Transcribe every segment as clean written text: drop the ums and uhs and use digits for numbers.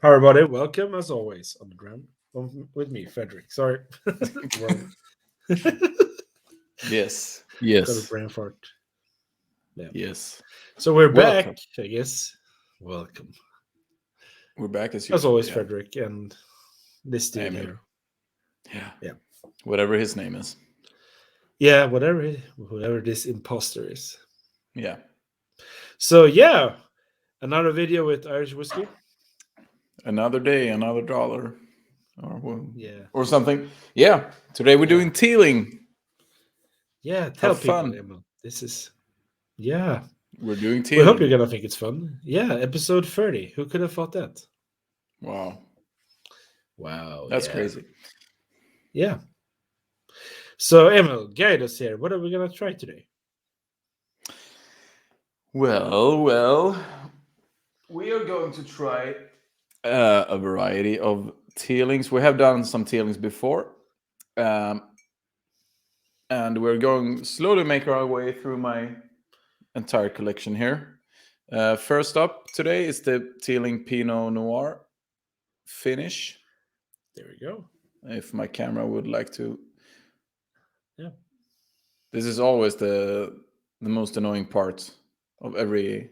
Power Body, welcome as always on the Dram with me, Fredrik. Sorry. Wrong. Yes. Got a Yes. brain fart. Yeah. Yes. So we're Welcome. back, I guess. Welcome. We're back as As usual. always, Yeah. Fredrik and this dude Emil. here. Yeah. Yeah. Whatever his name is. Yeah, whoever this imposter is. Yeah. So yeah, another video with Irish whiskey. Another day, another dollar. Yeah. Or something. Yeah. Today we're doing Teeling. Yeah, tell Have people, fun. Emil. This is yeah. We're doing We hope you're Teeling. gonna think it's fun. Yeah, episode 30. Who could have thought that? Wow. Wow, That's yeah. crazy. Yeah. So Emil, guide us here. What are we gonna try today? Well, we are going to try a variety of Teelings. We have done some Teelings before. And we're going slowly make our way through my entire collection here. First up today is the Teeling Pinot Noir finish. There we go. If my camera would like to. Yeah. This is always the most annoying part of every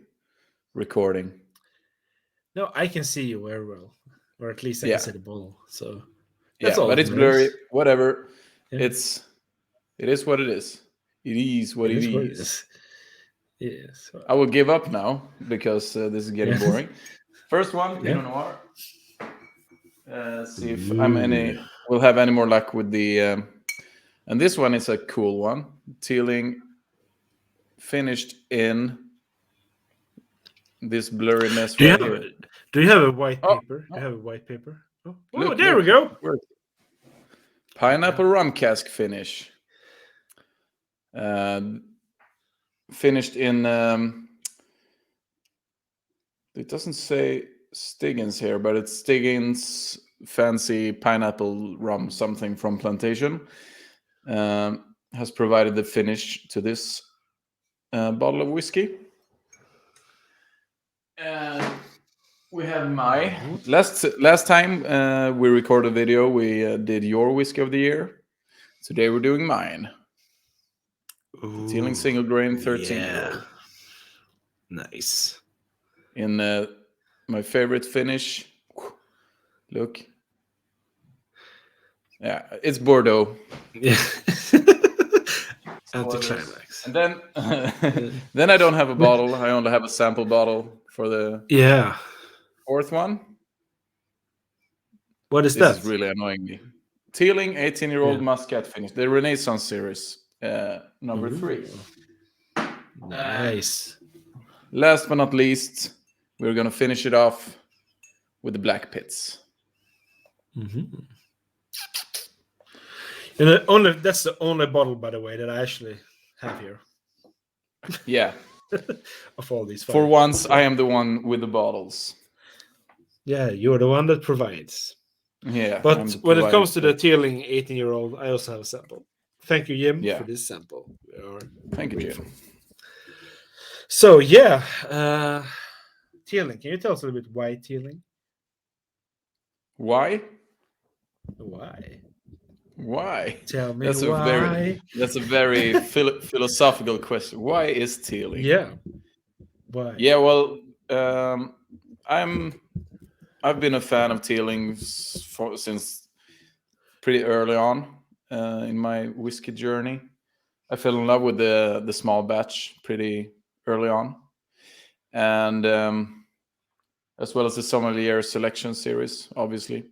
recording. No, I can see you very well. Or at least I can Yeah. see the bottle. So Yeah, that's all but that it's blurry. matters. Whatever. Yeah. It is what it is. It is what It it is what it is. is. Yes. I will give up now because this is getting Yeah. boring. First one, Yeah. Pinot Noir. See if Ooh. we'll have any more luck with the and this one is a cool one. Teeling finished in this blurriness Do you right have here. do you have a white Oh, paper? Do oh, you have a white paper? Oh, look, there we look. go. Where- Pineapple rum cask finish. Finished in it doesn't say Stiggins here, but it's Stiggins fancy pineapple rum, something from Plantation. Has provided the finish to this bottle of whiskey. And we have my last time we recorded a video, we did your whiskey of the year. Today we're doing mine. The Teeling single grain 13-year-old. Nice. In my favorite finish. Look. Yeah, it's Bordeaux. Yeah. Anticlimax. And then then I don't have a bottle. I only have a sample bottle for the fourth one. What is This that? is really annoying me. Teeling 18-year-old Muscat finish. The Renaissance series, number 3. Nice. Last but not least, we're going to finish it off with the Blackpitts. Mm-hmm. And that's the only bottle, by the way, that I actually have here. Yeah. Of all these 5. For once, I am the one with the bottles. Yeah, you're the one that provides. Yeah. But when it comes to the Teeling 18-year-old, I also have a sample. Thank you, Jim, for this sample. Thank you, Jim. So, yeah. Teeling. Can you tell us a little bit why Teeling? Why? Why? Tell me that's why. That's a very philosophical question. Why is Teeling? Yeah. Why? Yeah, well, I've been a fan of Teeling since pretty early on in my whiskey journey. I fell in love with the small batch pretty early on, and as well as the sommelier selection series, obviously.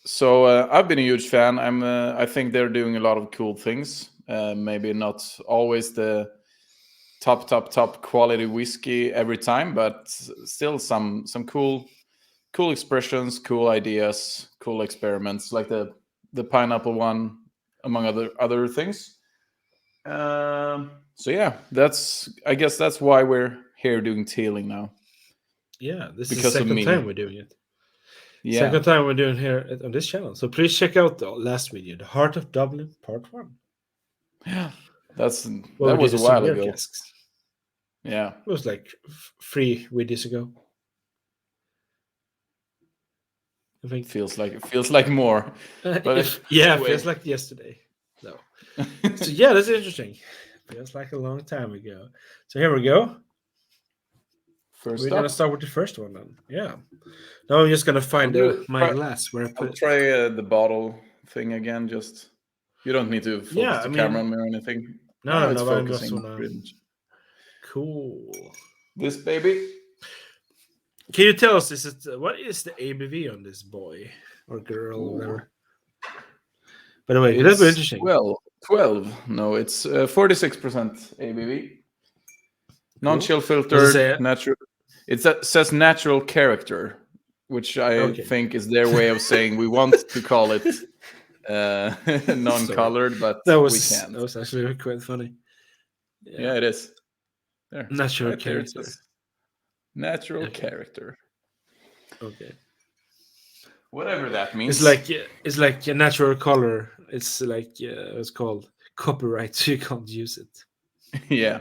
So I've been a huge fan. I think they're doing a lot of cool things. Maybe not always the top quality whiskey every time, but still some cool expressions, cool ideas, cool experiments, like the pineapple one, among other things. So yeah, I guess that's why we're here doing Teeling now. Yeah, this is the second time we're doing it. Yeah. Second time we're doing here on this channel. So please check out the last video, The Heart of Dublin, Part 1. Yeah, that was a while ago. Casks. Yeah. It was like 3 videos ago. I think Feels like more. But it feels like yesterday. No. So yeah, that's interesting. Feels like a long time ago. So here we go. First We're up, gonna start with the first one then. Yeah. Now I'm just gonna find my glass where I put I'll it. try the bottle thing again. Just you don't need to focus the camera on me or anything. No, It's I just focusing. wanna. Cool. This baby. Can you tell us what is the ABV on this boy or girl or whatever? By the way, that's very interesting. 12. No, it's 46% ABV. Non-chill Does it filtered, say it? natural. It says natural character, which I think is their way of saying we want to call it non-colored, but we can't. That was actually quite funny. Yeah, it is. There, natural right there, it character. says natural character. Okay. Whatever that means. It's like a natural color. It's like it's called copyright, so you can't use it. Yeah.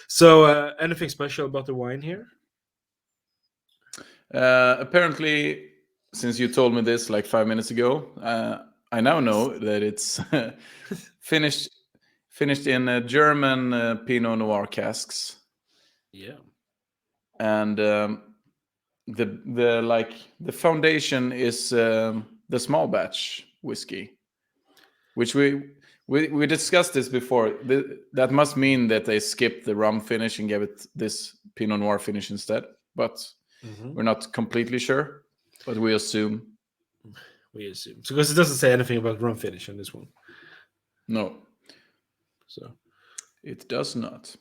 So, anything special about the wine here? Apparently, since you told me this like 5 minutes ago, I now know that it's finished in German Pinot Noir casks. Yeah. And the foundation is the small batch whiskey, which we discussed this before. That must mean that they skipped the rum finish and gave it this Pinot Noir finish instead. But we're not completely sure. But we assume. So, because it doesn't say anything about rum finish on this one. No. So it does not.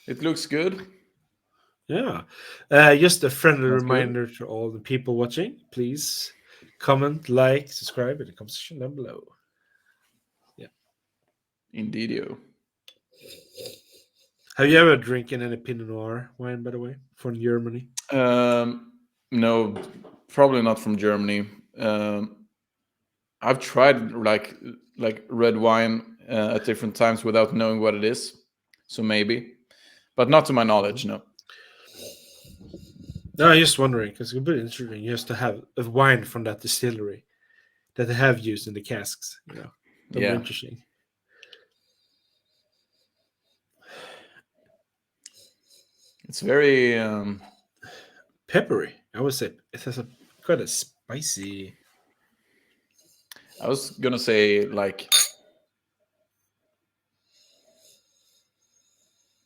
It looks good. Yeah. Just a friendly reminder to all the people watching. Please comment, like, subscribe in the comment section down below. Yeah. Indeedio. Have you ever drinking any Pinot Noir wine, by the way, from Germany? No, probably not from Germany. I've tried like red wine at different times without knowing what it is. So maybe, but not to my knowledge, no. No, I'm just wondering because it's a bit interesting just to have a wine from that distillery that they have used in the casks. You know, that'd be interesting. It's very peppery. I would say it has quite a spicy. I was gonna say like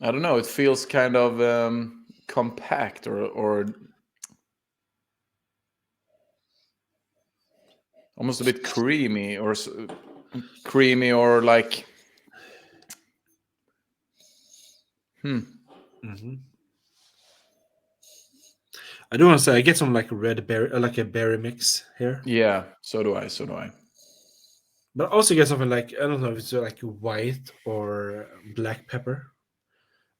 I don't know. It feels kind of compact or almost a bit creamy or like. Mm-hmm. I do want to say I get some like red berry, like a berry mix here. Yeah, so do I. But I also get something like I don't know if it's like white or black pepper.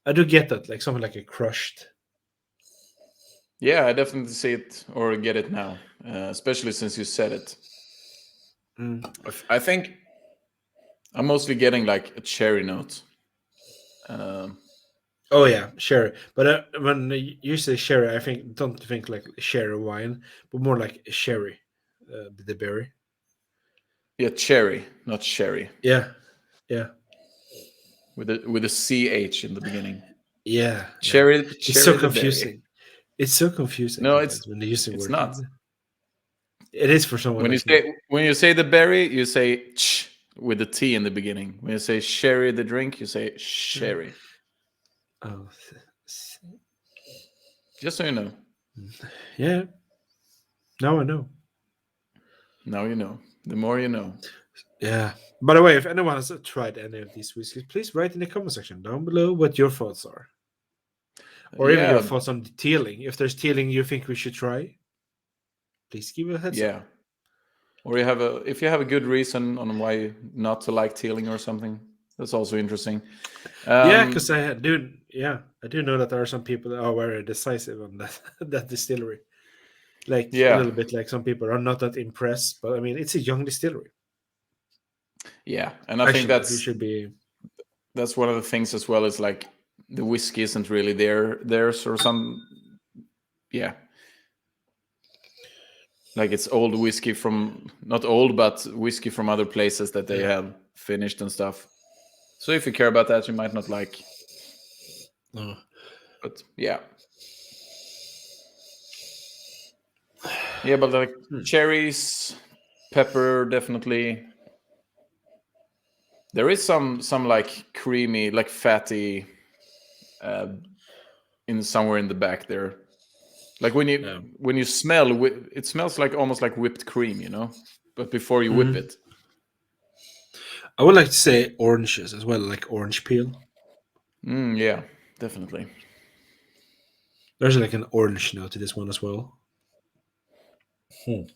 I do get that, like something like a crushed. Yeah, I definitely see it or get it now, especially since you said it. I think I'm mostly getting like a cherry note. Oh yeah, sherry. But when you say sherry, don't think like sherry wine, but more like sherry, the berry. Yeah, cherry, not sherry. Yeah. With a CH in the beginning. Yeah. Cherry. It's so confusing. It's so confusing. No, it's when they use the word. It's not. It is for someone. When you say the berry, you say ch with the T in the beginning. When you say sherry, the drink, you say sherry. Oh. Just so you know. Yeah. Now I know. Now you know. The more you know. Yeah. By the way, if anyone has tried any of these whiskeys, please write in the comment section down below what your thoughts are. Or even your thoughts on the Teeling. If there's Teeling you think we should try, please give a heads up. Or if you have a good reason on why not to like Teeling or something, that's also interesting. Because I do know that there are some people that are very decisive on that distillery. Like a little bit like some people are not that impressed, but I mean it's a young distillery. Yeah, and I think that's one of the things as well is like the whiskey isn't really theirs or some. Yeah, like it's old whiskey from, not old, but whiskey from other places that they have finished and stuff. So if you care about that, you might not like. No. But yeah. Yeah, but like cherries, pepper, definitely. There is some like creamy, like fatty, in somewhere in the back there. Like when you smell, it smells like almost like whipped cream, you know. But before you whip it, I would like to say oranges as well, like orange peel. Yeah, definitely. There's like an orange note to this one as well. I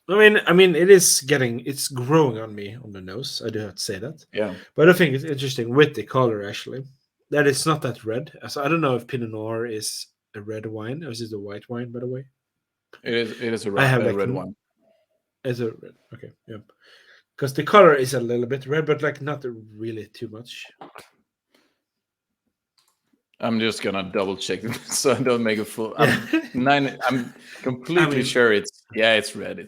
mean, it's growing on me on the nose. I do have to say that. Yeah, But I think it's interesting with the color actually that it's not that red. So I don't know if Pinot Noir is a red wine or is it a white wine, by the way. it is. It is a, I have a like red wine. It's a red. Okay, yeah. Because the color is a little bit red, but like not really too much. I'm just gonna double check so I don't make a fool. I'm completely sure it's red. It's red.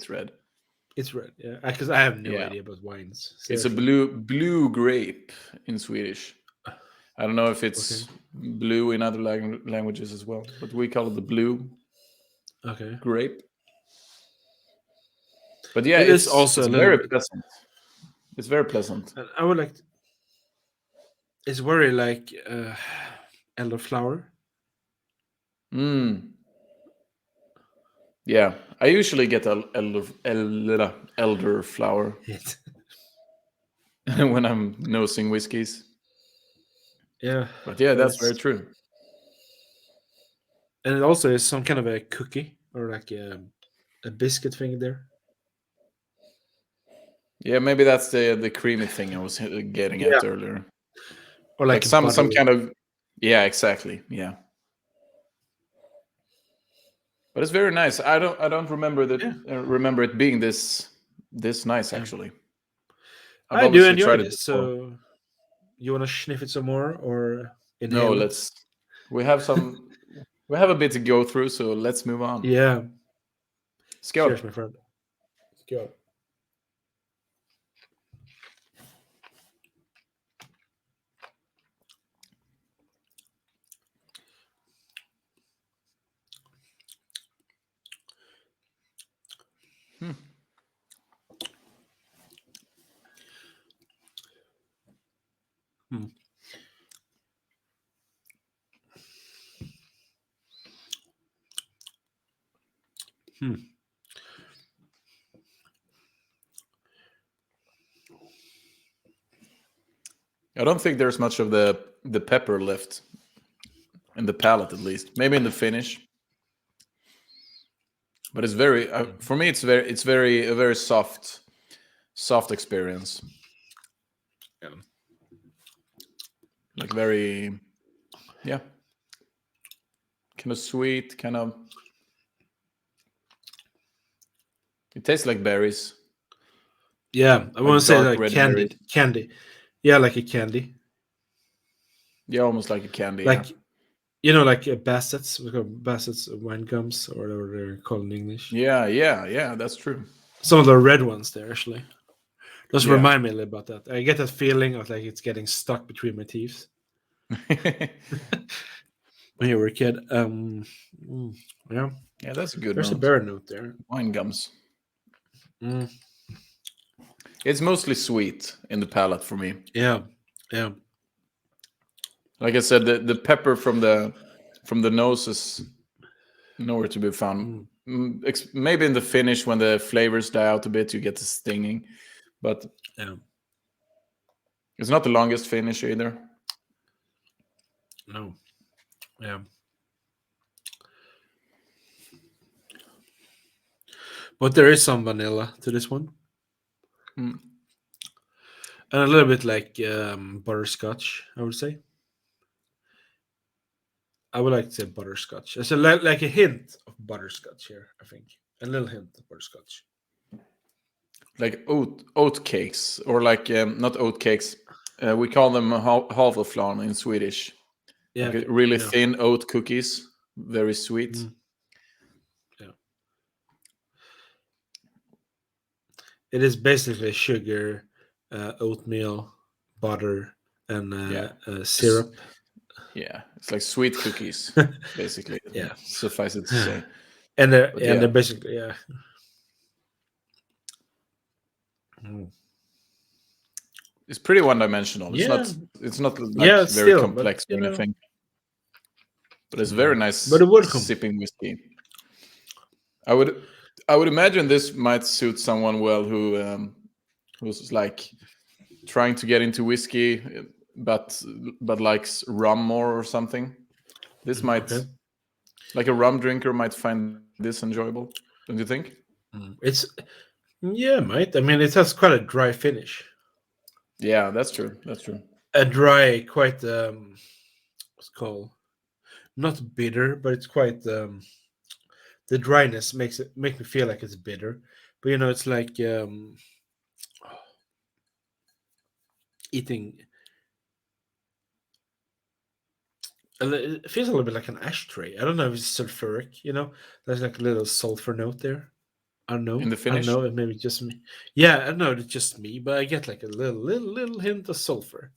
It's red, yeah. Because I have no Yeah. idea about wines. It's a blue grape in Swedish. I don't know if it's blue in other languages as well, but we call it the blue grape. But yeah, it's also it's very pleasant. It's very pleasant. I would like. It's very like elderflower. Yeah, I usually get elderflower when I'm nosing whiskeys. Yeah, but yeah, that's very true. And it also is some kind of a cookie or like a biscuit thing there. Yeah, maybe that's the creamy thing I was getting at earlier. Or like some kind of, yeah, exactly, yeah. But it's very nice. I don't remember that. Remember it being this nice actually. I do enjoy this. So you want to sniff it some more or inhale? No, we have a bit to go through, so let's move on. Yeah. Skål. Cheers, my friend. Skål. I don't think there's much of the pepper left in the palate, at least. Maybe in the finish, but it's very for me. It's a very soft experience. Yeah. Like very, yeah, kind of sweet, kind of. It tastes like berries. Yeah, I want to say like candy. Yeah, like a candy. Yeah, almost like a candy. Like, you know, like Bassett's. We call Bassett's wine gums or whatever they're called in English. Yeah, that's true. Some of the red ones there, actually. Those remind me a little about that. I get that feeling of like it's getting stuck between my teeth. When you were a kid. Yeah. Yeah, that's a good There's note. a berry note there. Wine gums. It's mostly sweet in the palate for me. Yeah. Like I said, the pepper from the nose is nowhere to be found. Maybe in the finish when the flavors die out a bit, you get the stinging, but it's not the longest finish either. No. Yeah. But there is some vanilla to this one. And a little bit like butterscotch, I would say. I would like to say butterscotch. There's like a hint of butterscotch here, I think. A little hint of butterscotch. Like oat cakes, or like not oat cakes. We call them havelflarn in Swedish. Yeah, like really thin oat cookies. very sweet. Yeah. It is basically sugar, oatmeal, butter, and syrup. Yeah, it's like sweet cookies, basically. Yeah. Suffice it to say. And But they're basically it's pretty one-dimensional. Yeah. It's not like Yeah, very still, complex but, or anything. But it's very nice but it would come. sipping whiskey. I would imagine this might suit someone well who's like trying to get into whiskey, but likes rum more or something. This might, like a rum drinker, might find this enjoyable. Don't you think? Might. I mean, it has quite a dry finish. Yeah, that's true. That's true. A dry, quite what's it called? Not bitter, but it's quite the dryness makes me feel like it's bitter. But it's like eating. It feels a little bit like an ashtray. I don't know if it's sulfuric. There's like a little sulfur note there. I don't know. In the I finish? don't know. It maybe just me. Yeah, I know it's just me, but I get like a little hint of sulfur.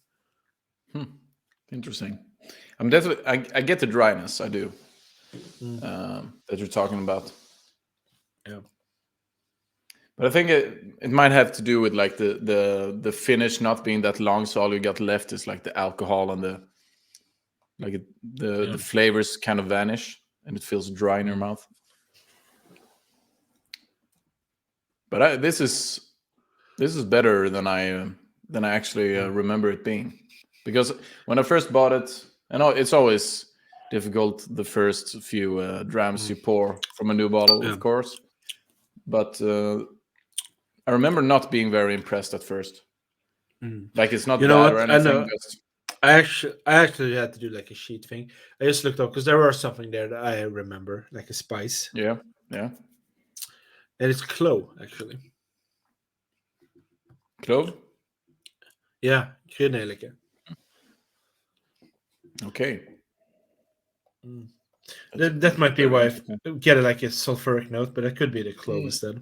Interesting. I'm definitely. I get the dryness. I do. That you're talking about. Yeah. But I think it might have to do with like the finish not being that long, so all you got left is like the alcohol and the flavors kind of vanish, and it feels dry in your mouth. But this is better than I actually remember it being, because when I first bought it, I know it's always difficult the first few drams you pour from a new bottle, of course, but I remember not being very impressed at first. Like, it's not bad or anything. I know. I actually had to do like a sheet thing. I just looked up because there was something there that I remember, like a spice. Yeah. And it's clove, actually. Clove? Yeah, kryddnejlika. Okay. That might be why I get it like a sulfuric note, but it could be the clove instead.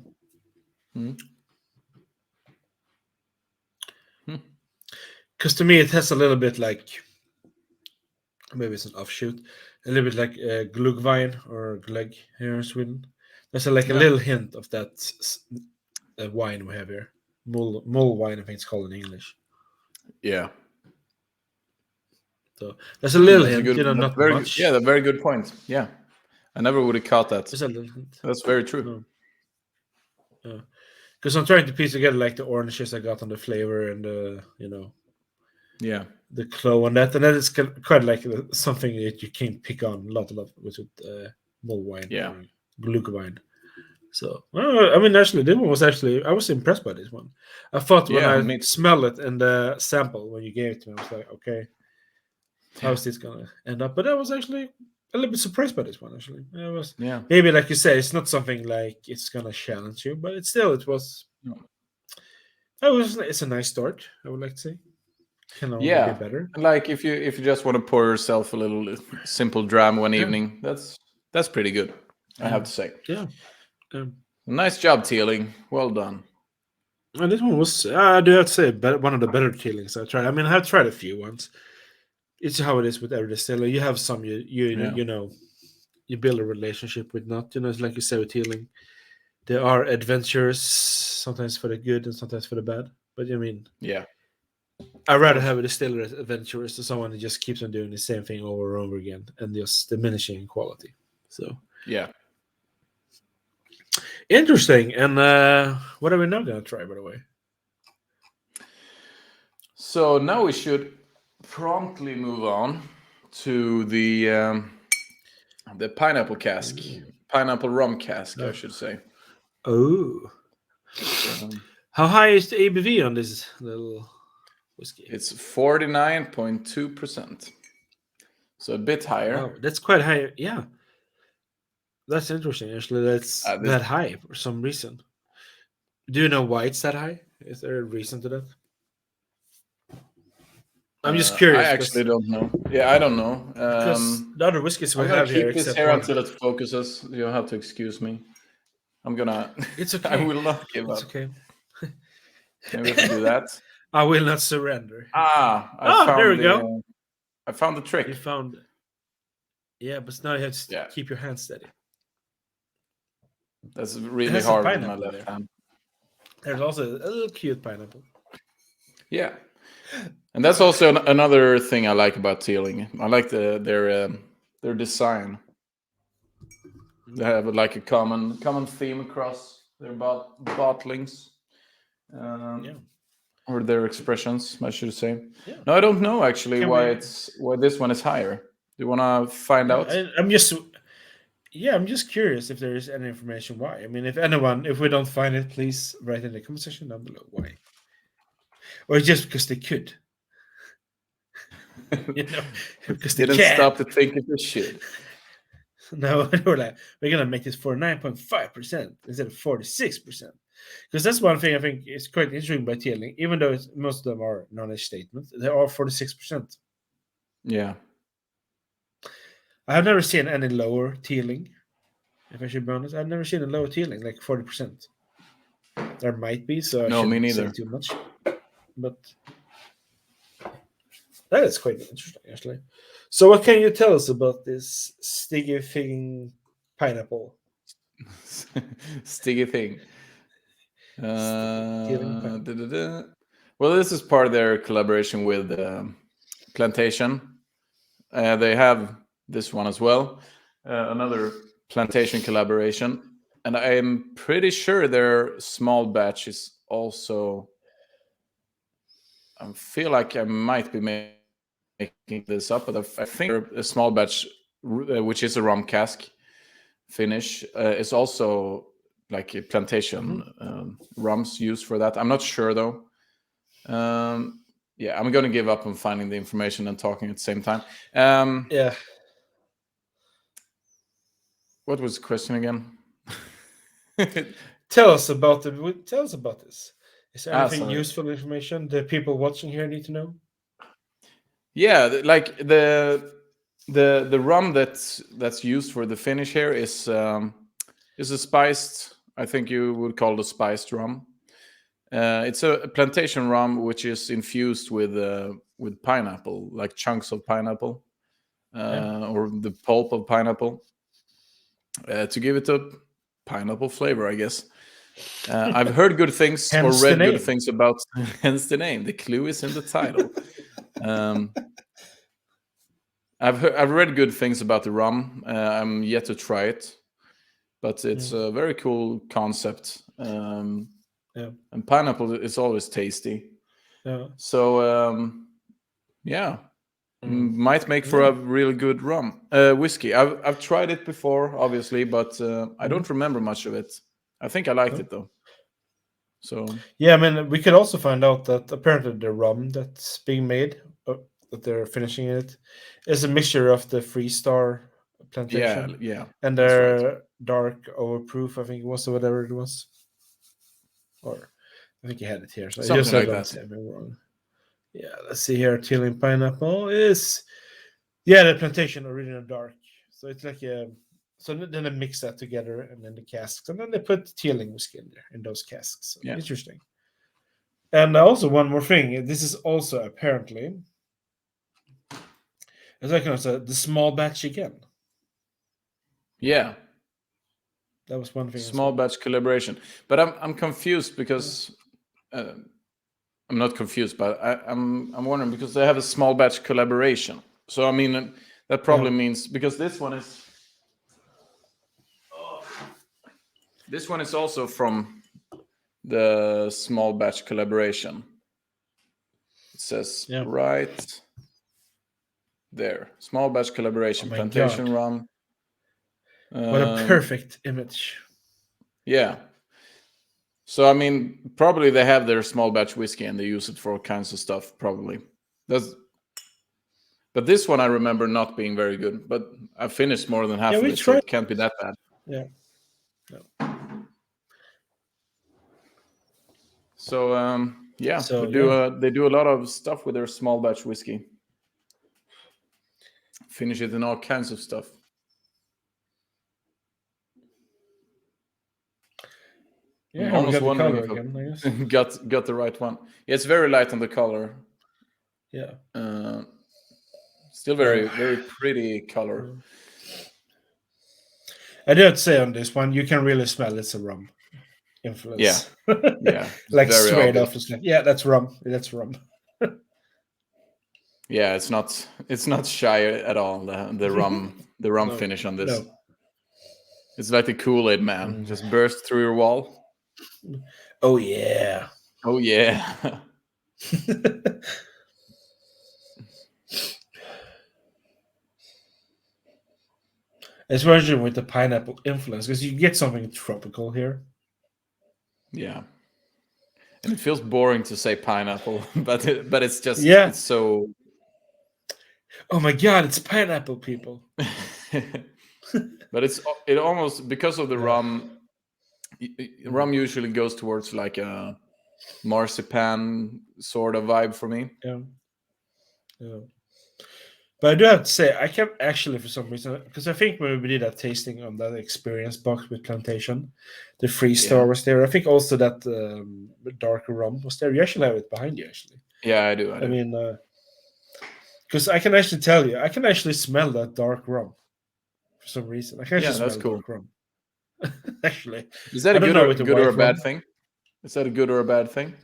Because to me, it has a little bit like, maybe it's an offshoot, a little bit like glühwein or glögg here in Sweden. There's a little hint of that wine we have here. Mull wine, I think it's called in English. Yeah. So there's a little hint, not very much. Good. Yeah, a very good point. Yeah. I never would have caught that. There's a little hint. That's very true. No. Because I'm trying to piece together like the oranges I got on the flavor and yeah, the clove on that, and then it's quite like something that you can pick on a lot with mull wine, or glühwein. So, I mean, actually, this one was I was impressed by this one. I thought when I smelled it in the sample when you gave it to me, I was like, okay, how's this gonna end up? But I was actually a little bit surprised by this one. Actually, it was maybe like you say, it's not something like it's gonna challenge you, but it's was. It's a nice start, I would like to say. Can only be better. Like if you just want to pour yourself a little simple dram one evening, that's pretty good. I have to say. Yeah. Nice job, Teeling. Well done. And this one was, I do have to say, one of the better Teelings I've tried. I mean, I have tried a few ones. It's how it is with every distiller. You have some you build a relationship with. Not it's like you say with Teeling. There are adventures, sometimes for the good and sometimes for the bad. But I mean, I'd rather have a distiller adventurous than someone that just keeps on doing the same thing over and over again and just diminishing in quality. So interesting. And what are we now going to try, by the way? So now we should promptly move on to the pineapple cask, pineapple rum cask, I should say. Oh, how high is the ABV on this little whiskey? It's 49.2%, so a bit higher. Wow, that's quite high. Yeah, that's interesting. Actually, that's that high for some reason. Do you know why it's that high? Is there a reason to that? I'm just curious. I actually don't know. Yeah, I don't know. Because the other whiskeys we I'm gonna have here, keep this except here one. until it focuses. You'll have to excuse me. I'm gonna. It's okay. I will not give It's up. okay. Maybe we have to do that. I will not surrender. There we go. I found the trick. You found it. Yeah, but now you have to keep your hand steady. That's really hard with my left hand. There's also a little cute pineapple. Yeah, and that's also another thing I like about Teeling. I like their design. They have like a common theme across their bottlings, or their expressions, I should say. Yeah. No, I don't know actually why this one is higher. Do you want to find out? I'm just curious if there is any information why. I mean, if we don't find it, please write in the comment section down below why. Or just because they could. Because they didn't stop to think if they should. No, we're gonna make this for 9.5% instead of 46%. Because that's one thing I think is quite interesting by Teeling, even though most of them are knowledge statements, they are 46%. Yeah. I've never seen any lower Teeling. If I should be honest, I've never seen a lower Teeling like 40%. There might be, so I shouldn't say too much. But that is quite interesting, actually. So, what can you tell us about this sticky thing pineapple? Sticky thing. Well, this is part of their collaboration with Plantation. They have this one as well, another Plantation collaboration, and I am pretty sure their small batch is also. I feel like I might be making this up, but I think a small batch, which is a rum cask finish, is also like a Plantation rums used for that. I'm not sure though. Yeah, I'm gonna give up on finding the information and talking at the same time. Yeah. What was the question again? Tell us about this. Is there anything useful information the people watching here need to know? Yeah, like the rum that's used for the finish here is a spiced. I think you would call it a spiced rum. It's a Plantation rum which is infused with pineapple, like chunks of pineapple, or the pulp of pineapple, to give it a pineapple flavor, I guess. I've heard good things or read good things about. Hence the name. The clue is in the title. I've read good things about the rum. I'm yet to try it, but it's a very cool concept. And pineapple is always tasty. Yeah. So might make for a really good rum whiskey. I've tried it before, obviously, but I don't remember much of it. I think I liked it though. So yeah, I mean, we could also find out that apparently the rum that's being made, that they're finishing it, is a mixture of the Freestar Plantation, and their dark overproof. I think it was, or whatever it was, or I think you had it here. So something like that. Say me wrong. Yeah, let's see here. Teeling pineapple is the Plantation original dark. So it's like a. So then they mix that together, and then the casks, and then they put Teeling whiskey in there in those casks. So interesting. And also one more thing. This is also apparently, as I can say, the small batch again. Yeah, that was one thing. Small batch collaboration, but I'm confused because I'm not confused, but I'm wondering because they have a small batch collaboration. So I mean that probably means because this one is also from the small batch collaboration. It says right there, small batch collaboration, Plantation rum. What a perfect image. Yeah. So I mean, probably they have their small batch whiskey and they use it for all kinds of stuff. Probably. But this one I remember not being very good. But I finished more than half of it, so it can't be that bad. Yeah. No. So Yeah, So, they do a lot of stuff with their small batch whiskey. Finish it in all kinds of stuff. Yeah, I'm we almost got the wondering color if again, I guess. I got the right one. Yeah, it's very light on the color. Yeah. Still very pretty color. I do have to say on this one, you can really smell it's a rum influence. Yeah. Like very straight obvious. off, it's like, yeah, that's rum. That's rum. Yeah, it's not shy at all. The rum No, finish on this. No. It's like the Kool-Aid man, just burst through your wall. Oh yeah. Oh yeah. Especially with the pineapple influence, because you get something tropical here. Yeah. And it feels boring to say pineapple, but it's just Yeah. it's so. Oh my god, it's pineapple, people. But it almost, because of the rum. Rum usually goes towards like a marzipan sort of vibe for me. Yeah. Yeah. But I do have to say, I kept actually, for some reason, because I think when we did that tasting on that experience box with Plantation, the 3-star was there. I think also that darker rum was there. You actually have it behind you, actually. Yeah, I do. I mean, because I can actually tell you, I can actually smell that dark rum for some reason. I can actually smell cool. dark rum. Actually, Is that a good or a bad thing? Is that a good or a bad thing?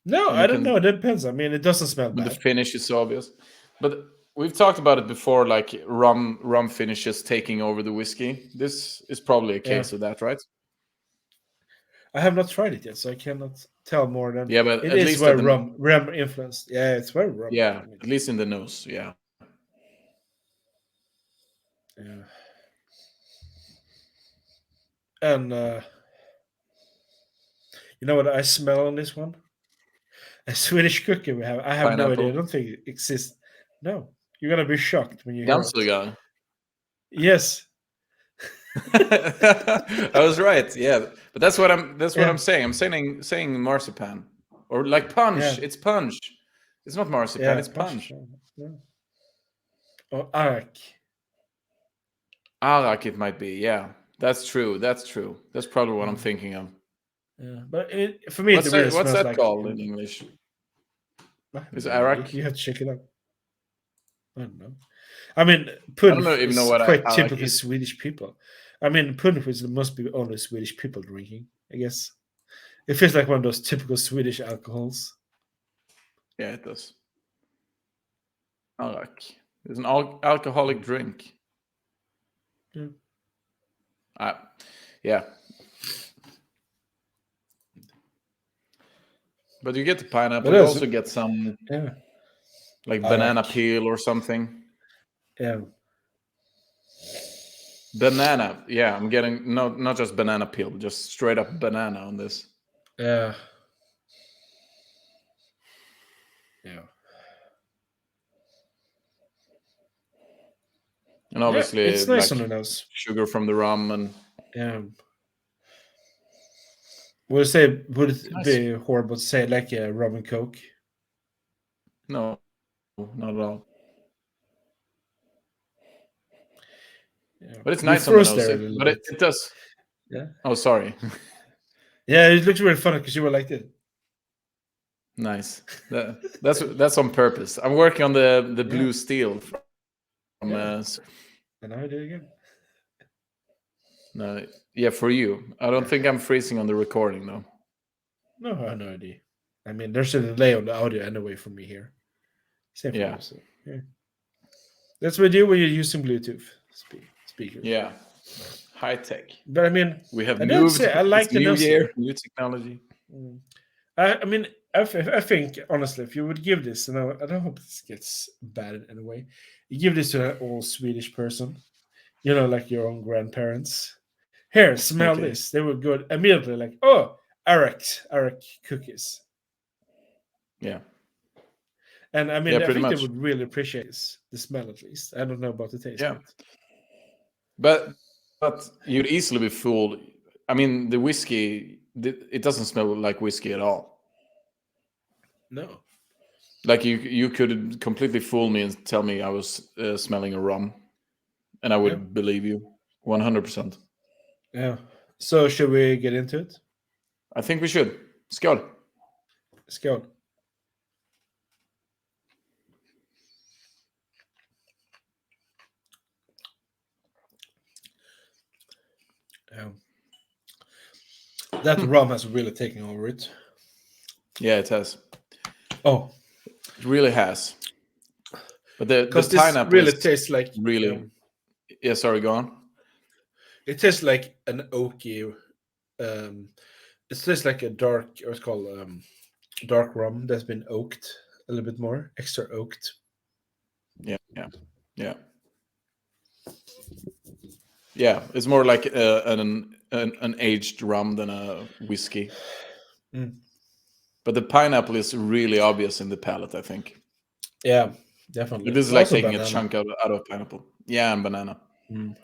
No, I don't know. It depends. I mean, it doesn't smell bad. The finish is so obvious, but we've talked about it before, like rum finishes taking over the whiskey. This is probably a case of that, right? I have not tried it yet, so I cannot tell more than. Yeah, but it at is least very rum influenced. Yeah, it's very rum. Yeah, at least in the nose. Yeah. Yeah. And you know what I smell on this one? A Swedish cookie we have. I have no idea. I don't think it exists. No, you're gonna be shocked when you hear it. Yes. I was right. Yeah, but that's what I'm saying. I'm saying marzipan or like punch. Yeah. It's punch. It's not marzipan. It's punch. Yeah. Or arak. Arak, it might be. Yeah, that's true. That's probably what I'm thinking of. Yeah, but for me, what's that called in English? Is arak? You have to check it out. I don't know. I mean, punch is quite typical Swedish people. I mean, punch must be only Swedish people drinking, I guess. It feels like one of those typical Swedish alcohols. Yeah, it does. Arak. It's an alcoholic drink. Yeah. But you get the pineapple. You also get some like banana peel or something. Yeah. Banana. Yeah, I'm getting not just banana peel, just straight up banana on this. Yeah. Yeah. And obviously, it's nice on the nose. Sugar from the rum and. Yeah. Would it be horrible to say like a rum and coke? No, not at all. Yeah. But it's nice on the nose. But it does. Yeah. Oh, sorry. Yeah, it looks really funny because you were like this. Nice. That's on purpose. I'm working on the blue steel from. And I do it again. No, yeah, for you. I don't think I'm freezing on the recording though. No, I have no idea. I mean, there's a delay on the audio anyway for me here. Same for you, so, yeah. That's what you do when you're using Bluetooth speakers. Yeah, high tech. But I mean, we have moved. I like the new year, new technology. I mean, I think honestly, if you would give this, and I don't hope this gets bad in any way, you give this to an old Swedish person, like your own grandparents. Here, smell this. They were good immediately. Like, oh, arak cookies. Yeah. And I mean, I think they would really appreciate the smell at least. I don't know about the taste. Yeah. But you'd easily be fooled. I mean, the whiskey, it doesn't smell like whiskey at all. No. Like you could completely fool me and tell me I was smelling a rum, and I would believe you 100%. Yeah. So should we get into it? I think we should. Skål. Let's go. That rum has really taken over it. Yeah, it has. Oh, it really has. But the because this pineapple really is tastes like really. Yeah, sorry, go on. It tastes like an oaky. It tastes like a dark, what's called dark rum that's been oaked a little bit more, extra oaked. Yeah. Yeah, it's more like an aged rum than a whiskey. Mm. But the pineapple is really obvious in the palate, I think. Yeah, definitely. This is like taking banana. A chunk out of pineapple. Yeah, and banana. Mm.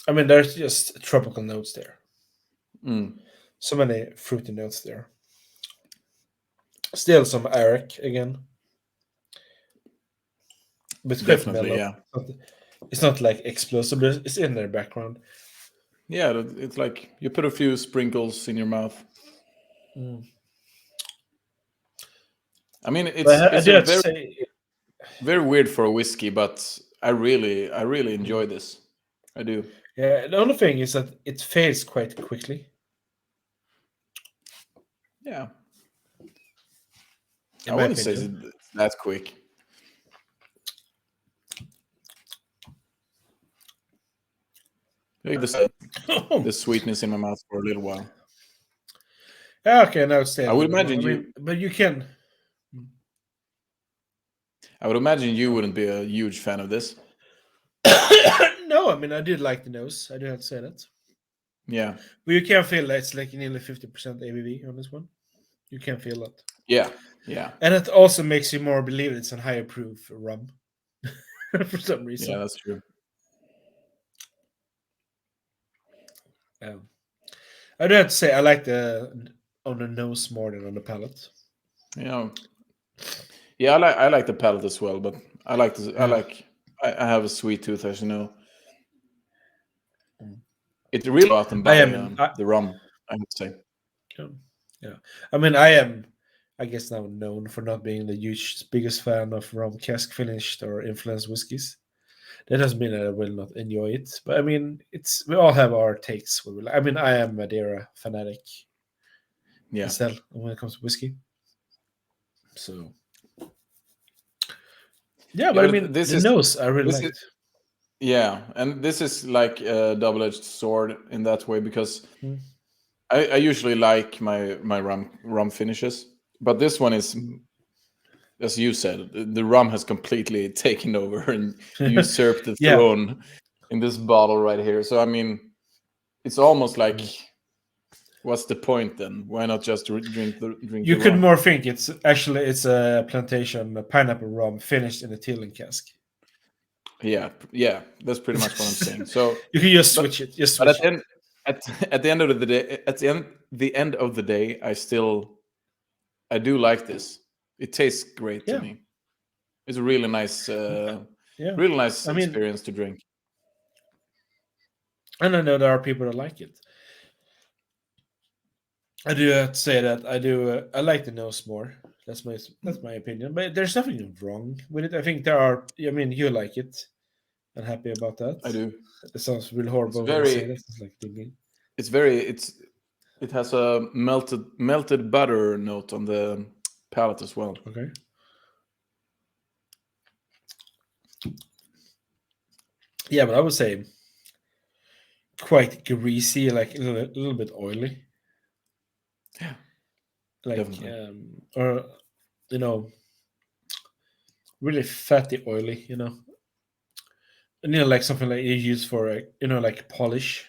I mean, there's just tropical notes there. So many fruity notes there. Still some Eric again. But it's definitely mellow. Yeah. It's not like explosive, but it's in their background. Yeah, it's like you put a few sprinkles in your mouth. I mean, it's very weird for a whiskey, but I really enjoy this. I do. Yeah, the only thing is that it fades quite quickly. Yeah. I wouldn't say it's that quick. Like the sweetness in my mouth for a little while. Yeah, okay, now it's. I would imagine but you can. I would imagine you wouldn't be a huge fan of this. No, I mean I did like the nose. I do have to say that. Yeah, but you can feel that it's like nearly 50% ABV on this one. You can feel that. Yeah, and it also makes you more believe it's a higher proof rum for some reason. Yeah, that's true. I do have to say I like the on the nose more than on the palate. Yeah, I like the palate as well, but I like this. I have a sweet tooth, as you know. It's really often by the rum, I would say. Yeah. I mean, I guess now known for not being the biggest fan of rum cask finished or influenced whiskies. That doesn't mean that I will not enjoy it, but I mean, we all have our takes. I mean, I am Madeira fanatic. Yeah. Myself, when it comes to whiskey. So. Yeah, but I mean, the nose I really liked. Yeah, and this is like a double-edged sword in that way because I usually like my rum finishes, but this one is, as you said, the rum has completely taken over and usurped the throne in this bottle right here. So I mean, it's almost like, what's the point then? Why not just drink the You could more think it's a plantation pineapple rum finished in a Teeling cask. Yeah, that's pretty much what I'm saying. So you can just switch it. But at the end of the day, the end of the day, I do like this. It tastes great to me. It's a really nice, really nice experience to drink. And I know there are people that like it. I do have to say that I like the nose more. That's my opinion. But there's nothing wrong with it. I think there are. I mean, you like it. I'm happy about that. I do. It sounds really horrible when I say that. It's like thinking. It has a melted butter note on the palate as well. Okay. Yeah, but I would say quite greasy, like a little bit oily. Yeah. Like or really fatty oily, And like something like you use for like polish.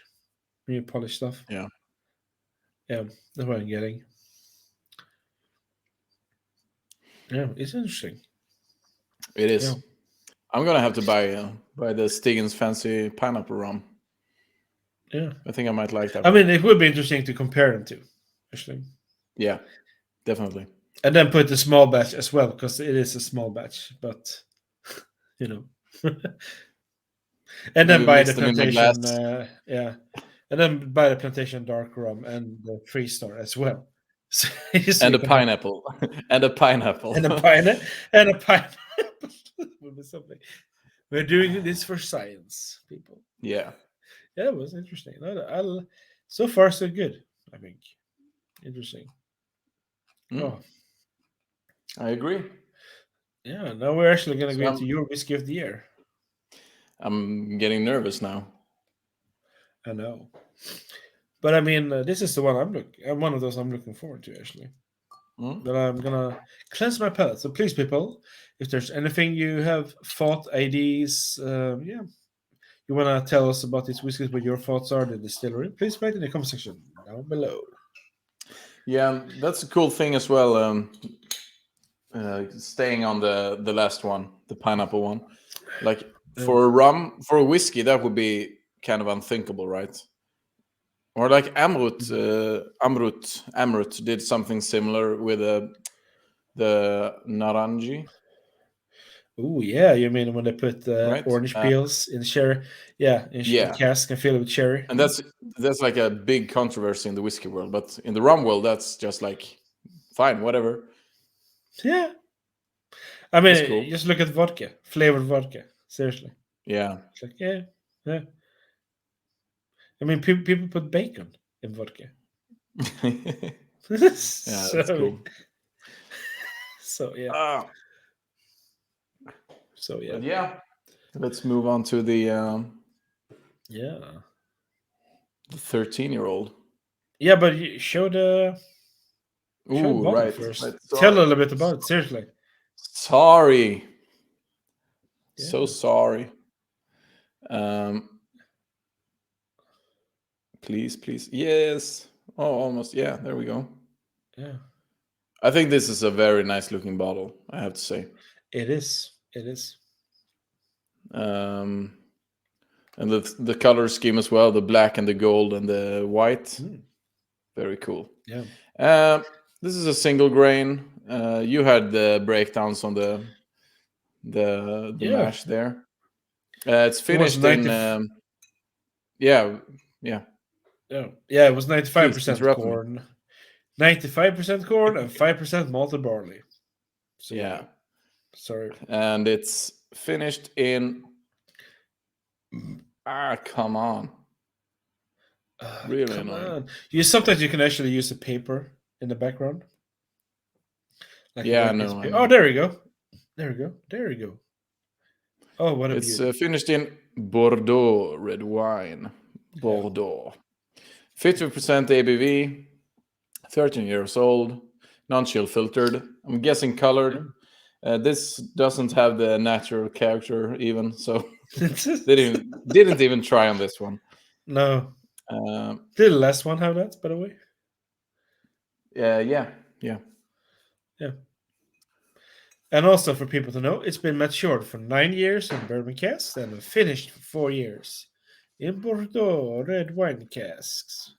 When you polish stuff. Yeah. Yeah, that's what I'm getting. Yeah, it's interesting. It is. Yeah. I'm gonna have to buy the Stigens fancy pineapple rum. Yeah, I think I might like that. I mean, it would be interesting to compare them to, actually. Yeah, definitely. And then put the small batch as well, because it is a small batch, but you know. And then Maybe buy mix the them in a plantation, glass. and then buy the plantation dark rum and the 3-star as well. So And a you can have, pineapple. And a pineapple. and a pineapple, and a pineapple would be something. We're doing this for science, people. Yeah. Yeah, it was interesting. So far, so good. I think interesting. Oh, I agree. yeah. Now we're actually going to So go into your whiskey of the year. I'm getting nervous now. I know, but I mean, this is the one one of those I'm looking forward to actually. That I'm gonna cleanse my palate. So please, people, if there's anything you have thought, ideas, you want to tell us about these whiskeys, what your thoughts are, the distillery, please write in the comment section down below. Yeah, that's a cool thing as well. Staying on the last one, the pineapple one. Like for a rum, for a whiskey, that would be kind of unthinkable, right? Or like Amrut did something similar with the Naranji. Oh yeah, you mean when they put Right? orange peels in cherry? Yeah, in cask and fill it with cherry. And that's like a big controversy in the whiskey world, but in the rum world, that's just like fine, whatever. Yeah, I mean, cool. just look at vodka, flavored vodka. Seriously. Yeah. It's like yeah. I mean, people put bacon in vodka. Yeah, that's cool. So yeah. So yeah. But yeah. Let's move on to the 13-year-old. Yeah, but you show the bottle first. Right. Tell a little bit about it. Seriously. Sorry. Yeah. So sorry. Please. Yes. Oh, almost. Yeah, there we go. Yeah. I think this is a very nice looking bottle, I have to say. It is. And the color scheme as well, the black and the gold and the white. Very cool. Yeah. This is a single grain. You had the breakdowns on the mash there. It's finished in yeah. It was 95% corn. 95% corn and 5% malted barley. So yeah. Sorry. And it's finished in come on. Really come annoying. on. Sometimes you can actually use a paper in the background. Like no. Oh, there we go. There we go. Oh, what a It's beauty. finished in Bordeaux red wine. Bordeaux. 50% ABV. 13 years old. Non-chill filtered. I'm guessing colored. This doesn't have the natural character even, so they didn't even try on this one. No. Did the last one have that, by the way? Yeah. And also for people to know, it's been matured for 9 years in bourbon casks and finished for 4 years in Bordeaux red wine casks.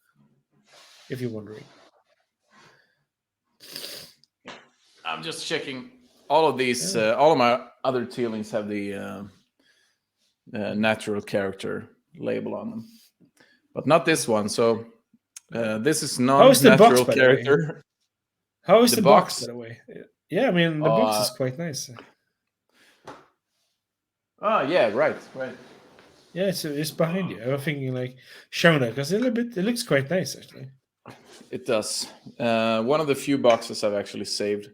If you're wondering. I'm just checking. All of these, all of my other Teelings have the natural character label on them, but not this one. So this is non-natural character. How is the box, by the way? Yeah, I mean the box is quite nice. Oh yeah, right. Yeah, it's behind you. I was thinking like Sauna because it looks quite nice actually. It does. One of the few boxes I've actually saved.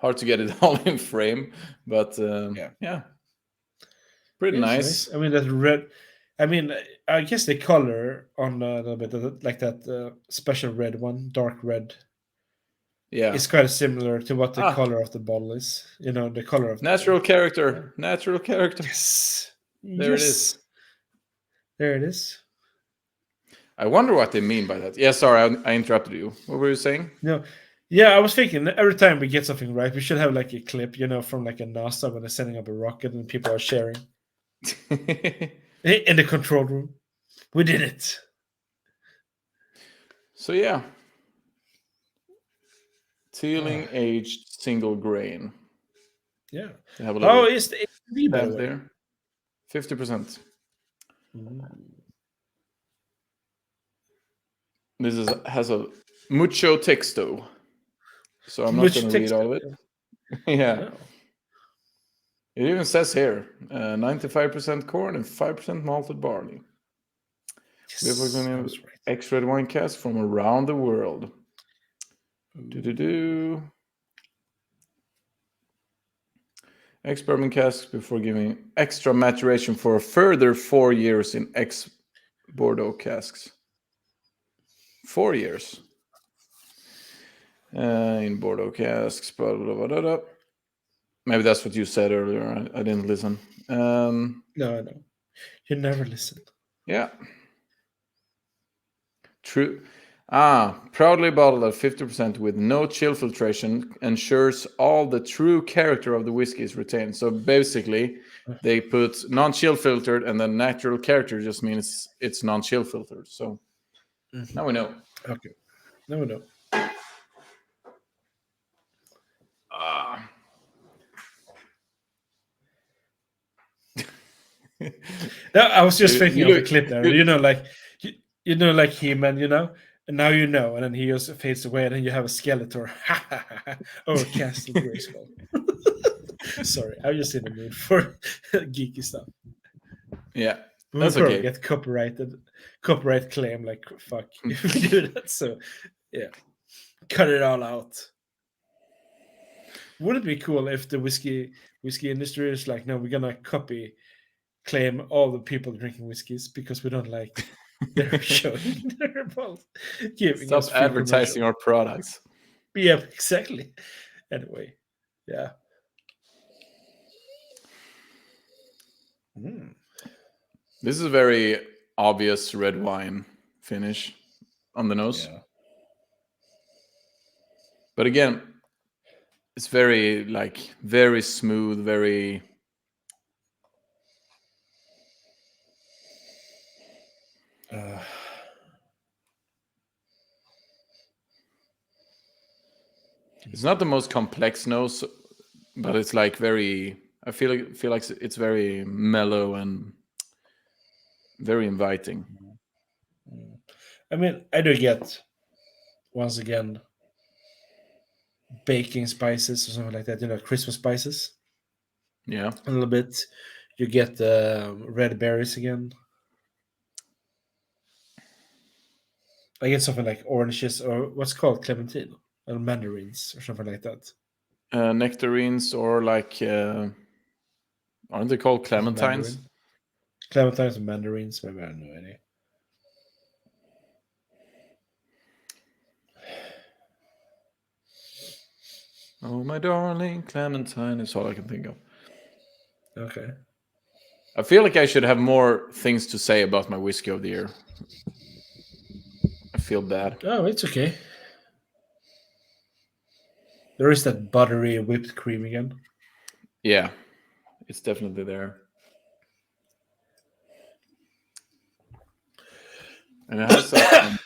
Hard to get it all in frame, but yeah, pretty nice. I mean that red. I mean, I guess the color on a little bit of like that special red one, dark red. Yeah, it's quite similar to what the color of the bottle is. You know, the color of natural character. Natural character. Yes, there it is. There it is. I wonder what they mean by that. Yeah, sorry, I interrupted you. What were you saying? No. Yeah, I was thinking every time we get something right, we should have like a clip, from like a NASA when they're sending up a rocket and people are sharing. In the control room. We did it. So yeah, Teeling aged single grain. Yeah. They have a How little is the ABV, by the tab way? there. 50%. This has a mucho texto. So I'm not going to read all of it. Yeah. Oh. It even says here 95% corn and 5% malted barley. Yes, We're going that's to right. ex-red wine cask from around the world. Do-do-do. Ex-bourbon casks before giving extra maturation for a further 4 years in ex-Bordeaux casks. 4 years. In Bordeaux casks. Blah, blah, blah, blah, blah. Maybe that's what you said earlier. I didn't listen. No. You never listen. Yeah. True. Proudly bottled at 50% with no chill filtration ensures all the true character of the whiskey is retained. So basically, they put non-chill filtered, and then natural character just means it's non-chill filtered. So now we know. Okay. Now we know. No, I was just thinking of a clip there. Like like He-Man, and now you know, and then he just fades away, and then you have a Skeletor. Oh, Castle Grayskull. Sorry, I'm just in the mood for geeky stuff. Yeah, We'll that's probably okay. get copyright claim, like fuck if we do that. So yeah, cut it all out. Would it be cool if the whiskey industry is like, no, we're gonna claim all the people drinking whiskeys because we don't like their showing their balls, giving Stop us free advertising commercial. our products. Yeah, exactly. Anyway, yeah. This is a very obvious red wine finish on the nose. Yeah. But again, it's very smooth, very it's not the most complex nose, but it's like very. I feel like it's very mellow and very inviting. I mean, I do get, once again, baking spices or something like that. Christmas spices. Yeah. A little bit. You get red berries again. I get something like oranges or what's called clementine or mandarins or something like that. Nectarines or aren't they called clementines? Mandarin. Clementines and mandarins. Maybe I don't know any. Oh, my darling Clementine is all I can think of. Okay. I feel like I should have more things to say about my whiskey of the year. I feel bad. Oh, it's okay. There is that buttery whipped cream again. Yeah, it's definitely there. And it has that.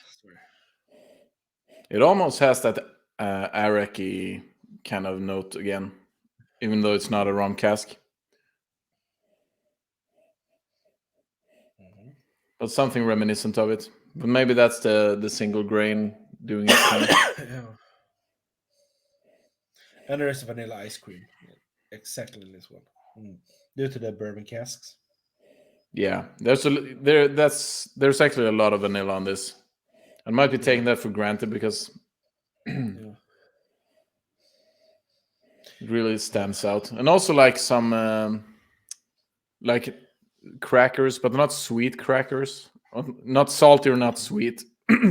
It almost has that arak-y kind of note again, even though it's not a rum cask. But something reminiscent of it. But maybe that's the single grain doing its thing. Yeah. And there is vanilla ice cream. Exactly this one. Due to the bourbon casks. Yeah, there's actually a lot of vanilla on this. I might be taking that for granted because it really stands out. And also like some like crackers, but not sweet crackers. Not salty or not sweet,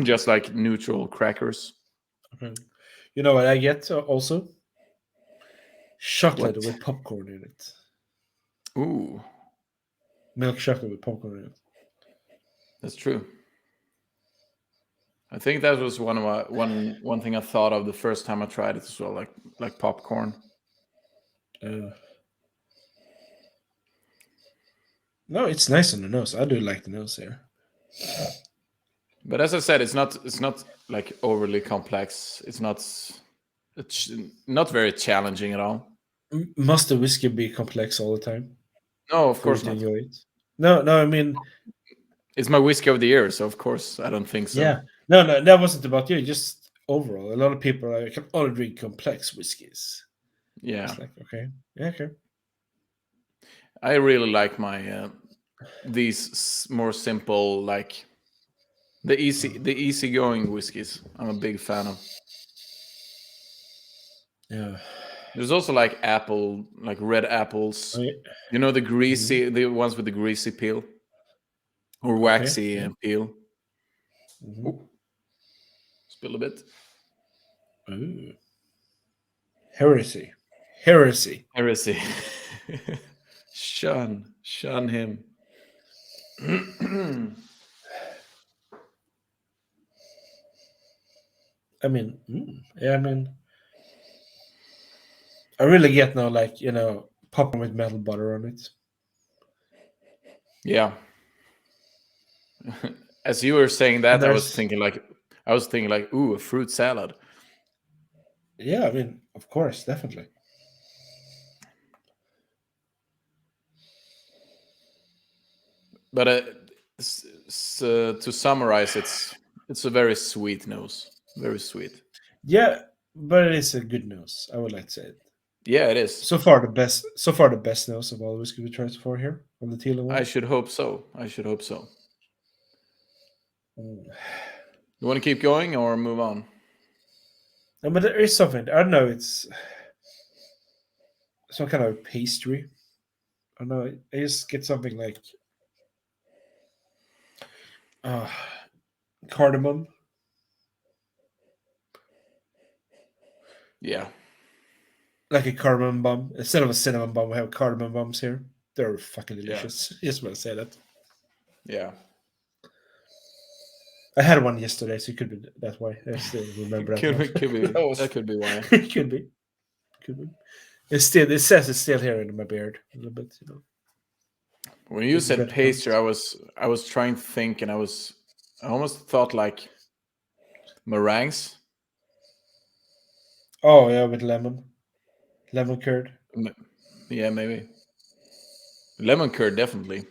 just like neutral crackers. Okay. You know what I get also? Chocolate What? with popcorn in it. Ooh, Milk chocolate with popcorn in it. that's true. I think that was one thing I thought of the first time I tried it as well, like popcorn. No, it's nice on the nose. I do like the nose here. But as I said, it's not like overly complex. It's not very challenging at all. Must the whiskey be complex all the time No, of for you course to not. enjoy it? No. I mean, It's my whiskey of the year, so of course I don't think so. yeah. No. That wasn't about you. Just overall, a lot of people can only drink complex whiskeys. Yeah, It's like okay, yeah, okay. I really like my these more simple, like the easygoing whiskeys. I'm a big fan of. Yeah. There's also like red apples. Oh, yeah. You know the Mhm. the ones with the greasy peel or Okay. waxy Yeah. peel. Mhm. Ooh, spill a bit. Ooh. Heresy. Heresy. Heresy. Shun him. I mean, yeah. I mean, I really get now, like popcorn with metal butter on it. Yeah. As you were saying And that, there's, I was thinking like, ooh, a fruit salad. yeah. I mean, of course, definitely. But to summarize, it's a very sweet nose, very sweet. Yeah, but it is a good nose. I would like to say it. Yeah, it is. So far, the best. So far, the best nose of all the whiskey we tried so far here on the Teeling I one. should hope so. I should hope so. Mm. You want to keep going or move on? No, but there is something. I don't know. It's some kind of pastry. I don't know. I just get something like uh, cardamom. Yeah, Like a cardamom bomb. Instead of a cinnamon bomb, we have cardamom bombs here. They're fucking yeah, delicious. Just want to say that. yeah. I had one yesterday, so it could be that way. I still remember that could one. be, could be. That was That could be why. could be. Could be. It's still. It says it's still here in my beard a little bit. When you Big said red pastry, hunt. I was trying to think, and I almost thought like meringues. Oh yeah, with lemon curd. M- Yeah, maybe lemon curd, definitely.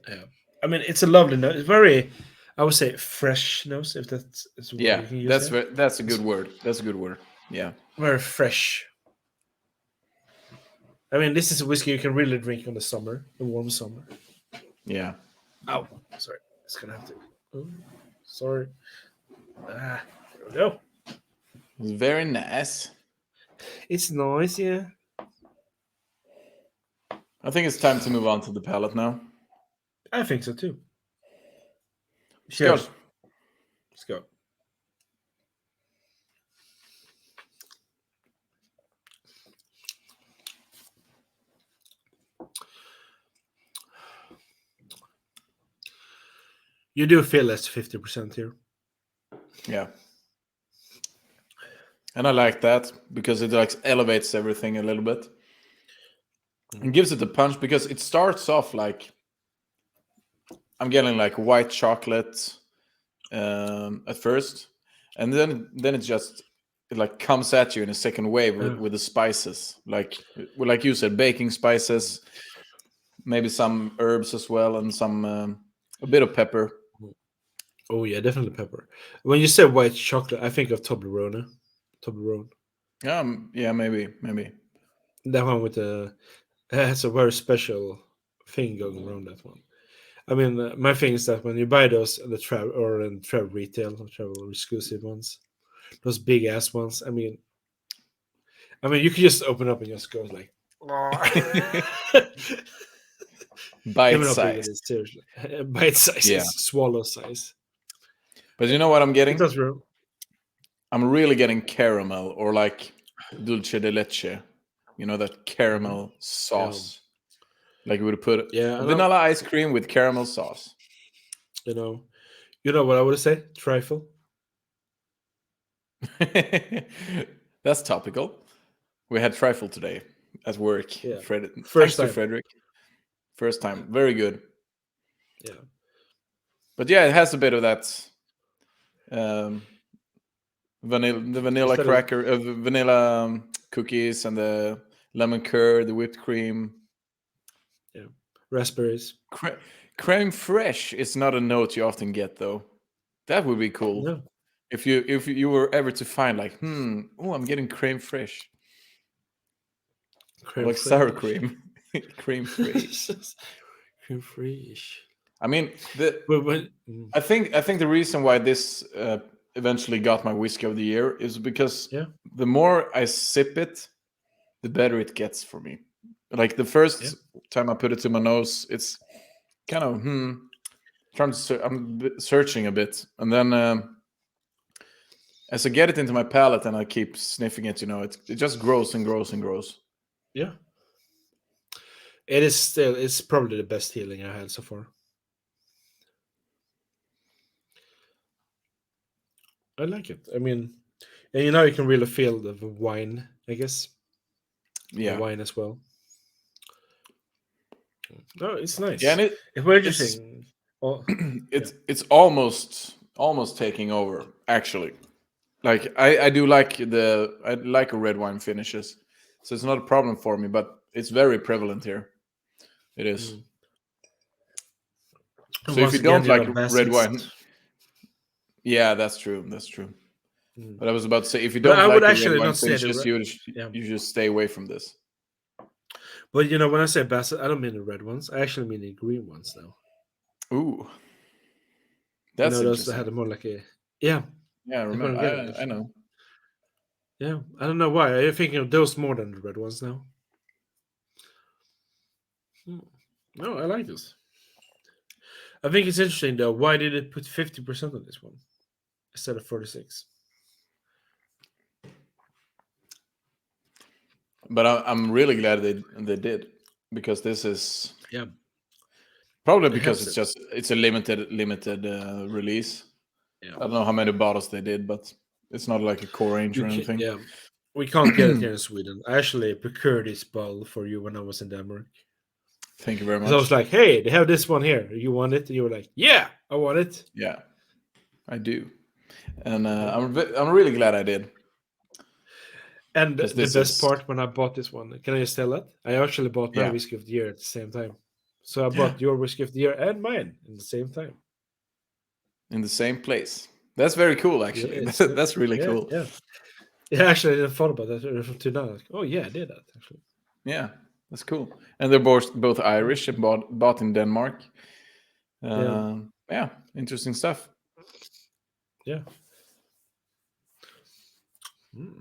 Yeah, I mean it's a lovely nose. It's very, I would say, fresh nose. If that's a word Yeah, you can use there. that's a good It's word. That's a good word. Yeah, very fresh. I mean, this is a whiskey you can really drink on the summer, the warm summer. yeah. Oh, sorry, it's gonna have to. Oh, sorry. There we go. It's very nice. It's nice, yeah. I think it's time to move on to the palate now. I think so too. Skål. Cheers. Let's go. You do feel less 50% here. Yeah. And I like that because it like elevates everything a little bit and gives it a punch because it starts off like I'm getting like white chocolate at first, and then it like comes at you in a second wave with the spices, like you said, baking spices, maybe some herbs as well, and some a bit of pepper. Oh yeah, definitely pepper. When you say white chocolate, I think of Toblerone. Toblerone. Yeah, maybe. That one with the it has a very special thing going around that one. I mean, my thing is that when you buy those at the travel or in travel retail or travel exclusive ones, those big ass ones. I mean, you can just open up and just go like, Bite even how big it size. is. Seriously, bite size Yeah, is swallow size. but you know what I'm It getting? does real. I'm really getting caramel or like dulce de leche. You know that Mhm. caramel Yeah, sauce. Like you would put yeah. And vanilla ice cream with caramel sauce. you know, you know what I would say? Trifle. That's topical. We had trifle today at work. Yeah, Thanks first to time. Frederick. First time. Very good. Yeah. But yeah, it has a bit of that vanilla Instead of cracker, vanilla cookies, and the lemon curd, the whipped cream. raspberries. Creme fraiche is not a note you often get, though. That would be cool. No. If you were ever to find like, oh, I'm getting creme fraiche. Like sour cream. Creme fraiche. Creme fraiche. I mean, Mm. I think the reason why this eventually got my whiskey of the year is because the more I sip it, the better it gets for me. Like the first time I put it to my nose, it's kind of I'm searching a bit, and then as I get it into my palate and I keep sniffing it, it just grows and grows and grows. Yeah, it's probably the best Teeling I had so far. I like it. I mean, and you can really feel the wine, I guess. Yeah, the wine as well. No, it's nice. Yeah, and it's very interesting. It's almost taking over, actually. Like I do like a red wine finishes, so it's not a problem for me. But it's very prevalent here. It is. So if you don't like red wine, yeah, that's true. That's true. But I was about to say, if you don't like the red wine finishes, you just stay away from this. But when I say basset, I don't mean the red ones. I actually mean the green ones now. Ooh, that's those that had more like a Yeah, I remember. I know. Yeah, I don't know why. I'm thinking of those more than the red ones now. No, I like this. I think it's interesting though. Why did it put 50% on this one instead of 46? But I'm really glad they did, because this is Yeah, probably because it's a limited release. Yeah. I don't know how many bottles they did, but it's not like a core range or anything. Yeah, we can't get it here in Sweden. I actually procured this bottle for you when I was in Denmark. Thank you very much. I was like, "Hey, they have this one here. You want it?" And you were like, "Yeah, I want it." Yeah, I do, and I'm really glad I did. And the best part when I bought this one, can I just tell that? I actually bought my whiskey of the year at the same time. So I bought your whiskey of the year and mine in the same time. In the same place. That's very cool, actually. Yeah, that's really cool. Yeah, actually, I didn't thought about that until now. Like, oh, yeah, I did that, actually. Yeah, that's cool. And they're both Irish and bought in Denmark. Yeah, interesting stuff. Yeah.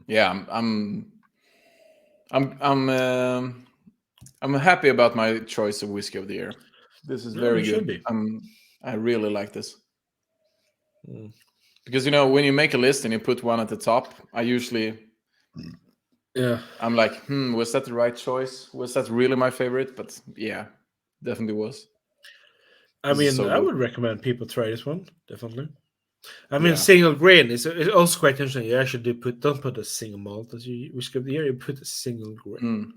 Yeah, I'm happy about my choice of whiskey of the year. This is very good. I really like this. Because when you make a list and you put one at the top, I usually I'm like, was that the right choice? Was that really my favorite? But yeah, definitely was. I mean, I would recommend people try this one, definitely. I mean, single grain is also quite interesting. You actually don't put a single malt as you whiskey of the year. You put a single grain.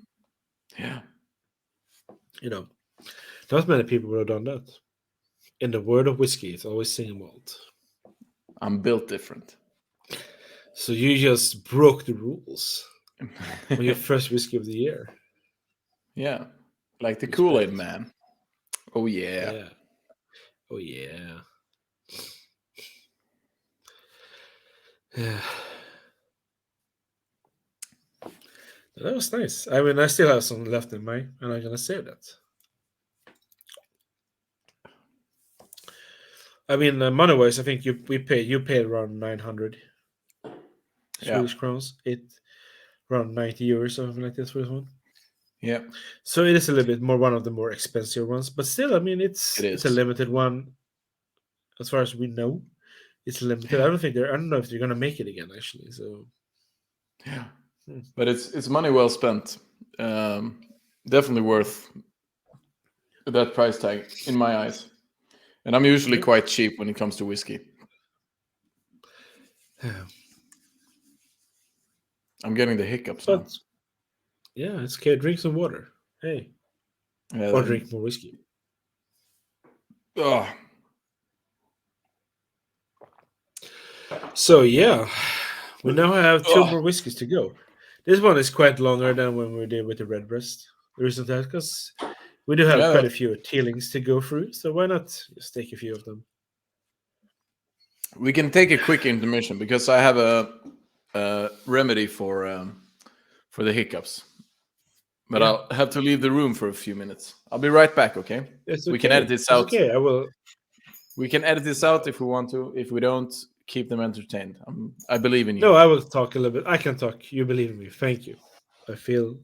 Yeah. Not many people would have done that. In the world of whiskey, it's always single malt. I'm built different. So you just broke the rules on your first whiskey of the year. Yeah, like the Kool-Aid man. Oh yeah. Oh yeah. Yeah. That was nice. I mean, I still have some left in mine, and I'm gonna save that. I mean, money-wise, I think you paid around 900 Swedish crowns. Around 90 euros or something like this for this one. Yeah. So it is a little bit more one of the more expensive ones, but still, I mean, it's a limited one. As far as we know, it's limited. I don't know if they're gonna make it again, actually. So yeah, but it's money well spent. Definitely worth that price tag in my eyes. And I'm usually quite cheap when it comes to whiskey. I'm getting the hiccups now. Yeah, it's okay. Drink some water. Hey. Or drink more whiskey. Oh. So yeah, we now have two Oh, more whiskeys to go. This one is quite longer than when we did with the Redbreast. The reason that because we do have yeah, quite a few Teelings to go through, so why not just take a few of them? we can take a quick intermission because I have a remedy for the hiccups. But Yeah, I'll have to leave the room for a few minutes. I'll be right back, okay? it's We can edit okay. this It's out. okay. I will. We can edit this out if we want to. If we don't, keep them entertained. I believe in you. No, I will talk a little bit. I can talk. You believe in me. Thank you. I feel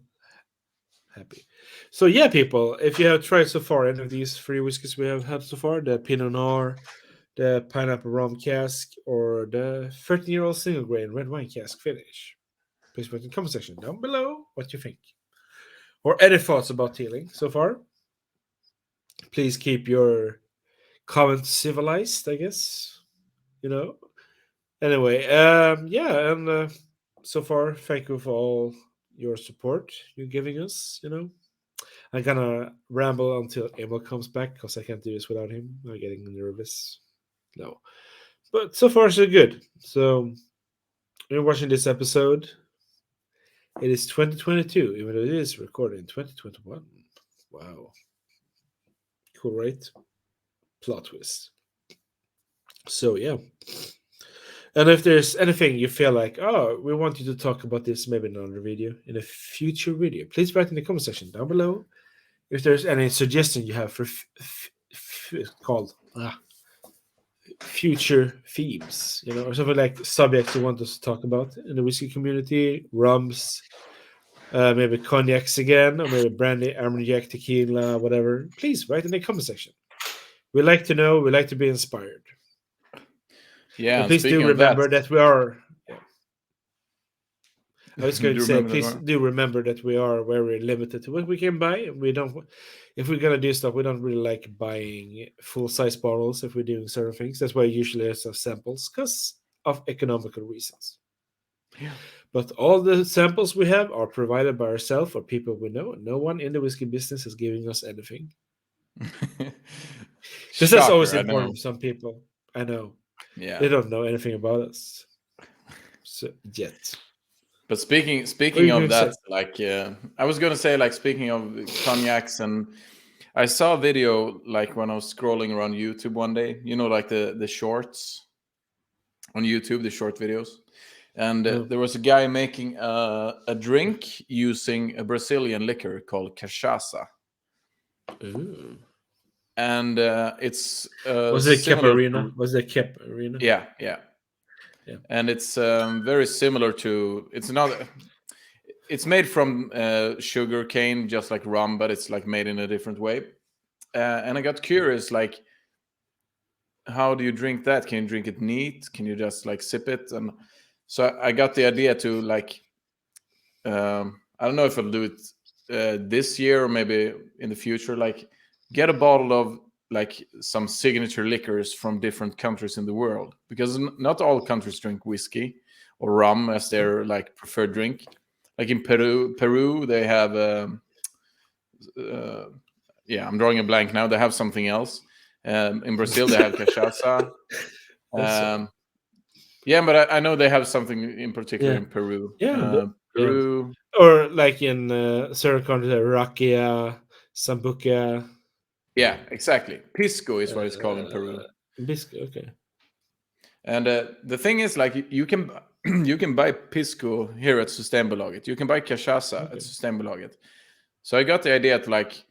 happy. So yeah, people, if you have tried so far any of these three whiskeys we have had so far, the Pinot Noir, the pineapple rum cask, or the 13-year-old single grain red wine cask finish, please put in the comment section down below what you think. Or any thoughts about Teeling so far. Please keep your comments civilized, I guess. You know. Anyway, yeah, and so far, thank you for all your support you're giving us. I'm gonna ramble until Emil comes back because I can't do this without him. I'm getting nervous. No, but so far so good. So you're watching this episode. It is 2022, even though it is recorded in 2021. Wow, cool, right? Plot twist. So yeah. And if there's anything you feel like, oh, we want you to talk about this maybe in another video, in a future video, please write in the comment section down below. If there's any suggestion you have for called future themes, or something like subjects you want us to talk about in the whiskey community, rums, maybe cognacs again, or maybe brandy, armagnac, tequila, whatever, please write in the comment section. We like to know, we like to be inspired. Yeah, And and please do speaking of that, remember that we are. I was do going you to say, remember that please one? do remember that we are very limited to what we can buy. We don't, if we're gonna do stuff, we don't really like buying full size bottles if we're doing certain things. That's why usually there's some samples because of economical reasons. Yeah. But all the samples we have are provided by ourselves or people we know. No one in the whiskey business is giving us anything. Because that's always Shocker, I know. important to some people. I know Yeah. they don't know anything about us yet. But What are speaking you going of to say? that, like I was gonna say, like speaking of cognacs, and I saw a video like when I was scrolling around YouTube one day. You know, like the shorts on YouTube, the short videos, and No. there was a guy making a drink using a Brazilian liquor called cachaça, Ooh. and it's Was it similar Caparina? to, Was it Caparina? yeah, yeah, Yeah. and it's very similar to, it's made from sugar cane, just like rum, but it's like made in a different way. And I got curious, like, how do you drink that? Can you drink it neat? Can you just like sip it? And so I got the idea to like, I don't know if I'll do it this year or maybe in the future. Like, get a bottle of like some signature liquors from different countries in the world, because not all countries drink whiskey or rum as their like preferred drink. Like in Peru they have yeah, I'm drawing a blank now. They have something else. In Brazil they have cachaça. Also, Yeah, but I know they have something in particular yeah, in Peru. yeah, yeah. Peru. Or like in certain countries, rakia, sambuca, Yeah, exactly. Pisco is what it's called in Peru. uh, biscuit. Okay. And the thing is, like, you can you can buy pisco here at Systembolaget. You can buy cachaça at Okay. Systembolaget. So I got the idea to like,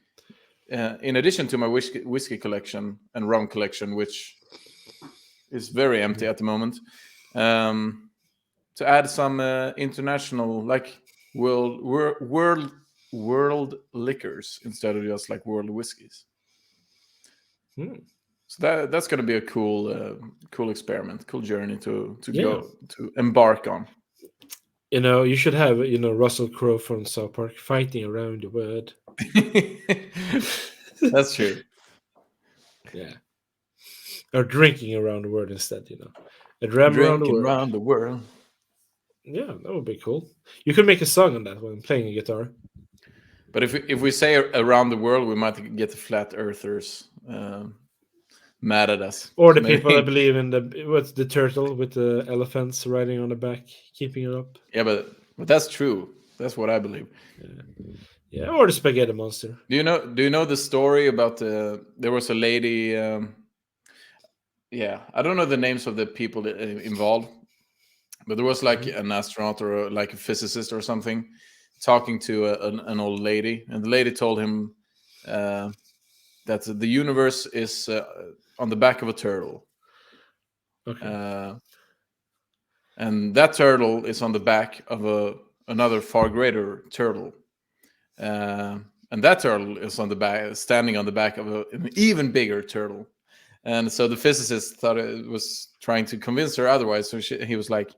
in addition to my whiskey collection and rum collection, which is very empty at the moment, to add some international, like world liquors instead of just like world whiskeys. Hmm. So that's going to be a cool experiment, cool journey to Yeah. go to embark on. You should have Russell Crowe from South Park fighting around the world. That's true. Yeah. Or drinking around the world instead. A dram around the Drinking world. around the world. Yeah, that would be cool. You could make a song on that when playing a guitar. But if we say around the world, we might get the flat earthers mad at us. Or the So maybe- people that believe in what's the turtle with the elephants riding on the back, keeping it up. Yeah, but that's true. That's what I believe. Yeah, or the spaghetti monster. Do you know the story about there was a lady? Yeah, I don't know the names of the people involved, but there was like an astronaut or like a physicist or something talking to an old lady, and the lady told him that the universe is on the back of a turtle. Okay. And that turtle is on the back of another far greater turtle. And that turtle is on the back, standing on the back of an even bigger turtle. And so the physicist thought it was trying to convince her otherwise. So he was like,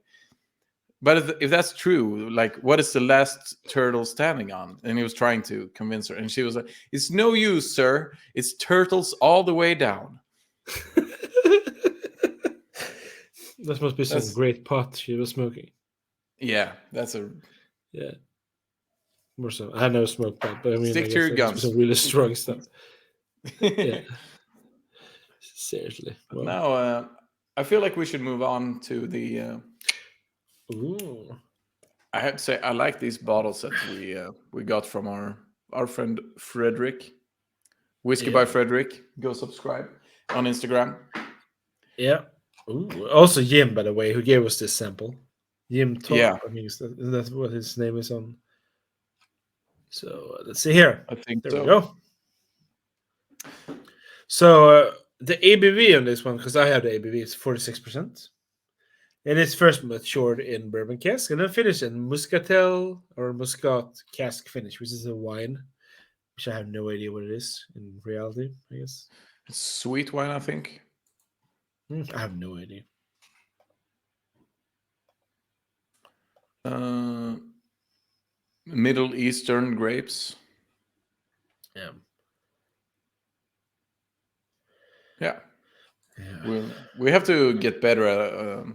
"But if that's true, like, what is the last turtle standing on?" And he was trying to convince her, and she was like, "It's no use, sir. It's turtles all the way down." That must be some great pot she was smoking. Yeah, that's a yeah. More so, I never smoked pot, but I mean, stick I to guess your that must be guns. some really strong stuff. Yeah. Seriously. But Wow. now I feel like we should move on to the. Ooh. I have to say I like these bottles that we got from our friend Fredrik, Whiskey by Fredrik. Go subscribe on Instagram. Yeah. Ooh. Also Jim, by the way, who gave us this sample. Jim Top. Yeah. I mean, that's what his name is on. So let's see here. I think there so. we go. So the ABV on this one, because I have the ABV, is 46%. And it's first matured in bourbon cask and then finished in muscatel or muscat cask finish, which is a wine, which I have no idea what it is in reality, I guess. It's sweet wine, I think. I have no idea. Middle Eastern grapes. Yeah. Yeah. We have to get better at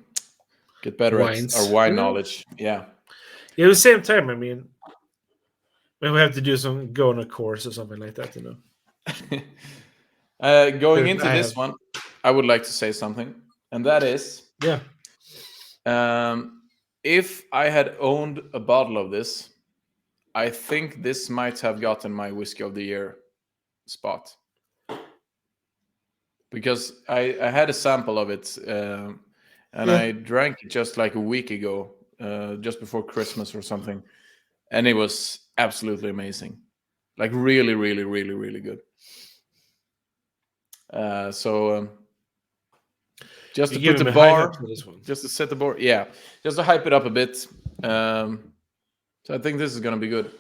Wines. our wine knowledge. Yeah. Yeah, at the same time, I mean, we have to go on a course or something like that, Going into this one, I would like to say something, and that is, if I had owned a bottle of this, I think this might have gotten my whiskey of the year spot, because I had a sample of it, and I drank it just like a week ago, just before Christmas or something, and it was absolutely amazing, like really, really, really, really good. Just to put the bar, just to set the bar, just to hype it up a bit. So I think this is gonna be good.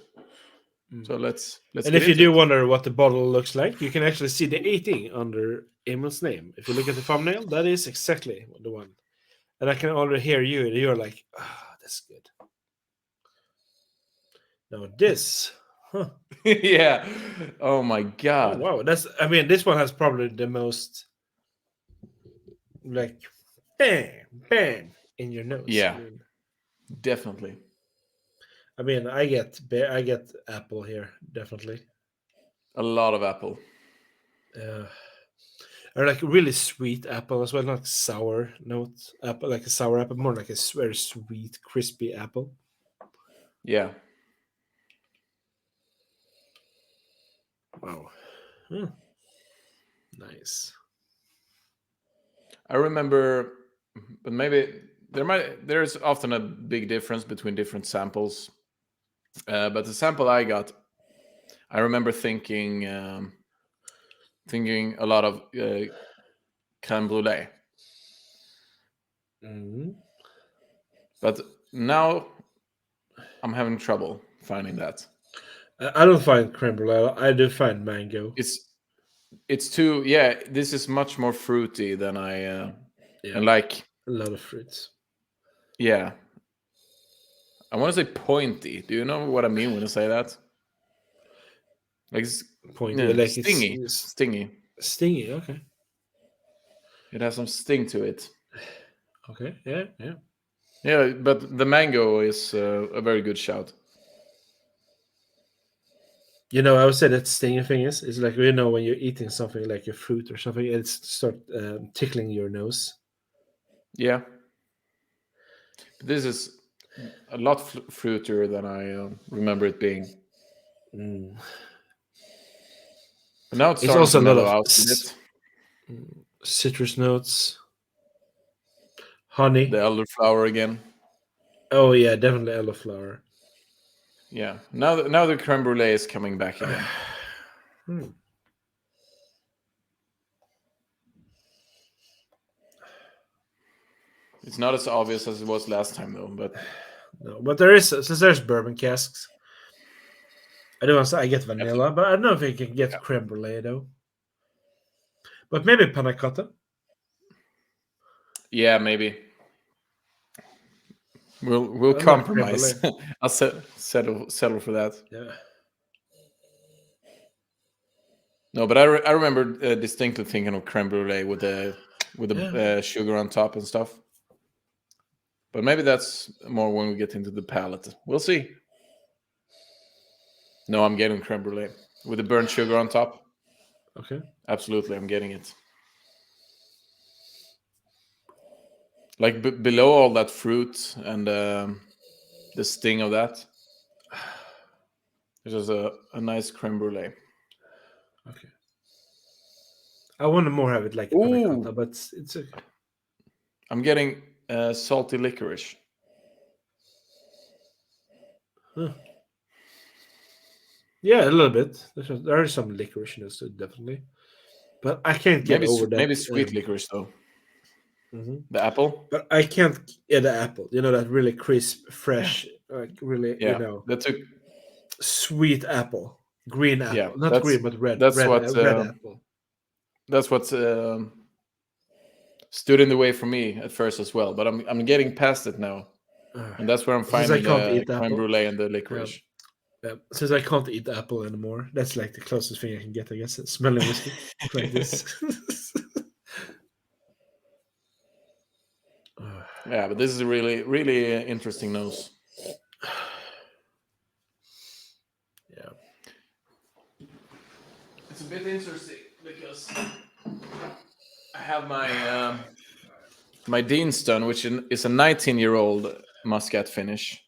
So let's. And if you do wonder what the bottle looks like, you can actually see the 18 under Emil's name. If you look at the thumbnail, that is exactly the one. And I can already hear you. And you're like, that's good. Now this, yeah. Oh my god. Oh, wow, this one has probably the most like bang, bang in your nose. Yeah, definitely. I mean, I get apple here, definitely. A lot of apple. Or like really sweet apple as well, not sour note apple, like a sour apple, more like a very sweet, crispy apple. Yeah. Wow. Nice. I remember, but maybe there's often a big difference between different samples. But the sample I got, I remember thinking a lot of crème brûlée. But now I'm having trouble finding that. I don't find crème brûlée. I do find mango. It's too, this is much more fruity than I and like a lot of fruits. Yeah. I want to say pointy. Do you know what I mean when I say that? Like pointy, like stingy. It's stingy. Stingy, okay. It has some sting to it. Okay, yeah. Yeah, but the mango is a very good shout. I would say that stinging thing is like when you're eating something like a fruit or something, it's start tickling your nose. Yeah. This is a lot fruitier than I remember it being. Mm. But now it's It's starting to also a lot mellow of out a bit. citrus notes, honey. The elderflower again. Oh yeah, definitely elderflower. Yeah. Now the creme brulee is coming back again. It's not as obvious as it was last time though, but no, but there's bourbon casks. I don't want to say I get vanilla, but I don't know if I can get creme brulee though. But maybe panna cotta. yeah, maybe. We'll I love creme compromise. brulee. I'll settle for that. Yeah. No, but I remember distinctly thinking of creme brulee with the sugar on top and stuff. But maybe that's more when we get into the palate. We'll see. No, I'm getting creme brulee with the burnt sugar on top. Okay. Absolutely, I'm getting it. Like below all that fruit and the sting of that, there's just a nice creme brulee. Okay. I want to more have it like a panna cotta, but it's okay. I'm getting salty licorice. Huh. Yeah, a little bit. There is some licorice in this, definitely. But I can't get over that. Maybe sweet licorice though. Mhm. The apple. But I can't get the apple. That really crisp, fresh, like really, That took. sweet apple, green apple, Yeah, not green but red, that's red apple. That's what stood in the way for me at first as well. But I'm getting past it now, and that's where I'm Since I finding can't the eat creme apple, brulee and the licorice. since I can't eat apple anymore, that's like the closest thing I can get. I guess smelling whiskey like this. Yeah, but this is a really really interesting nose. Yeah, it's a bit interesting because I have my Deanston, which is a 19-year-old Muscat finish.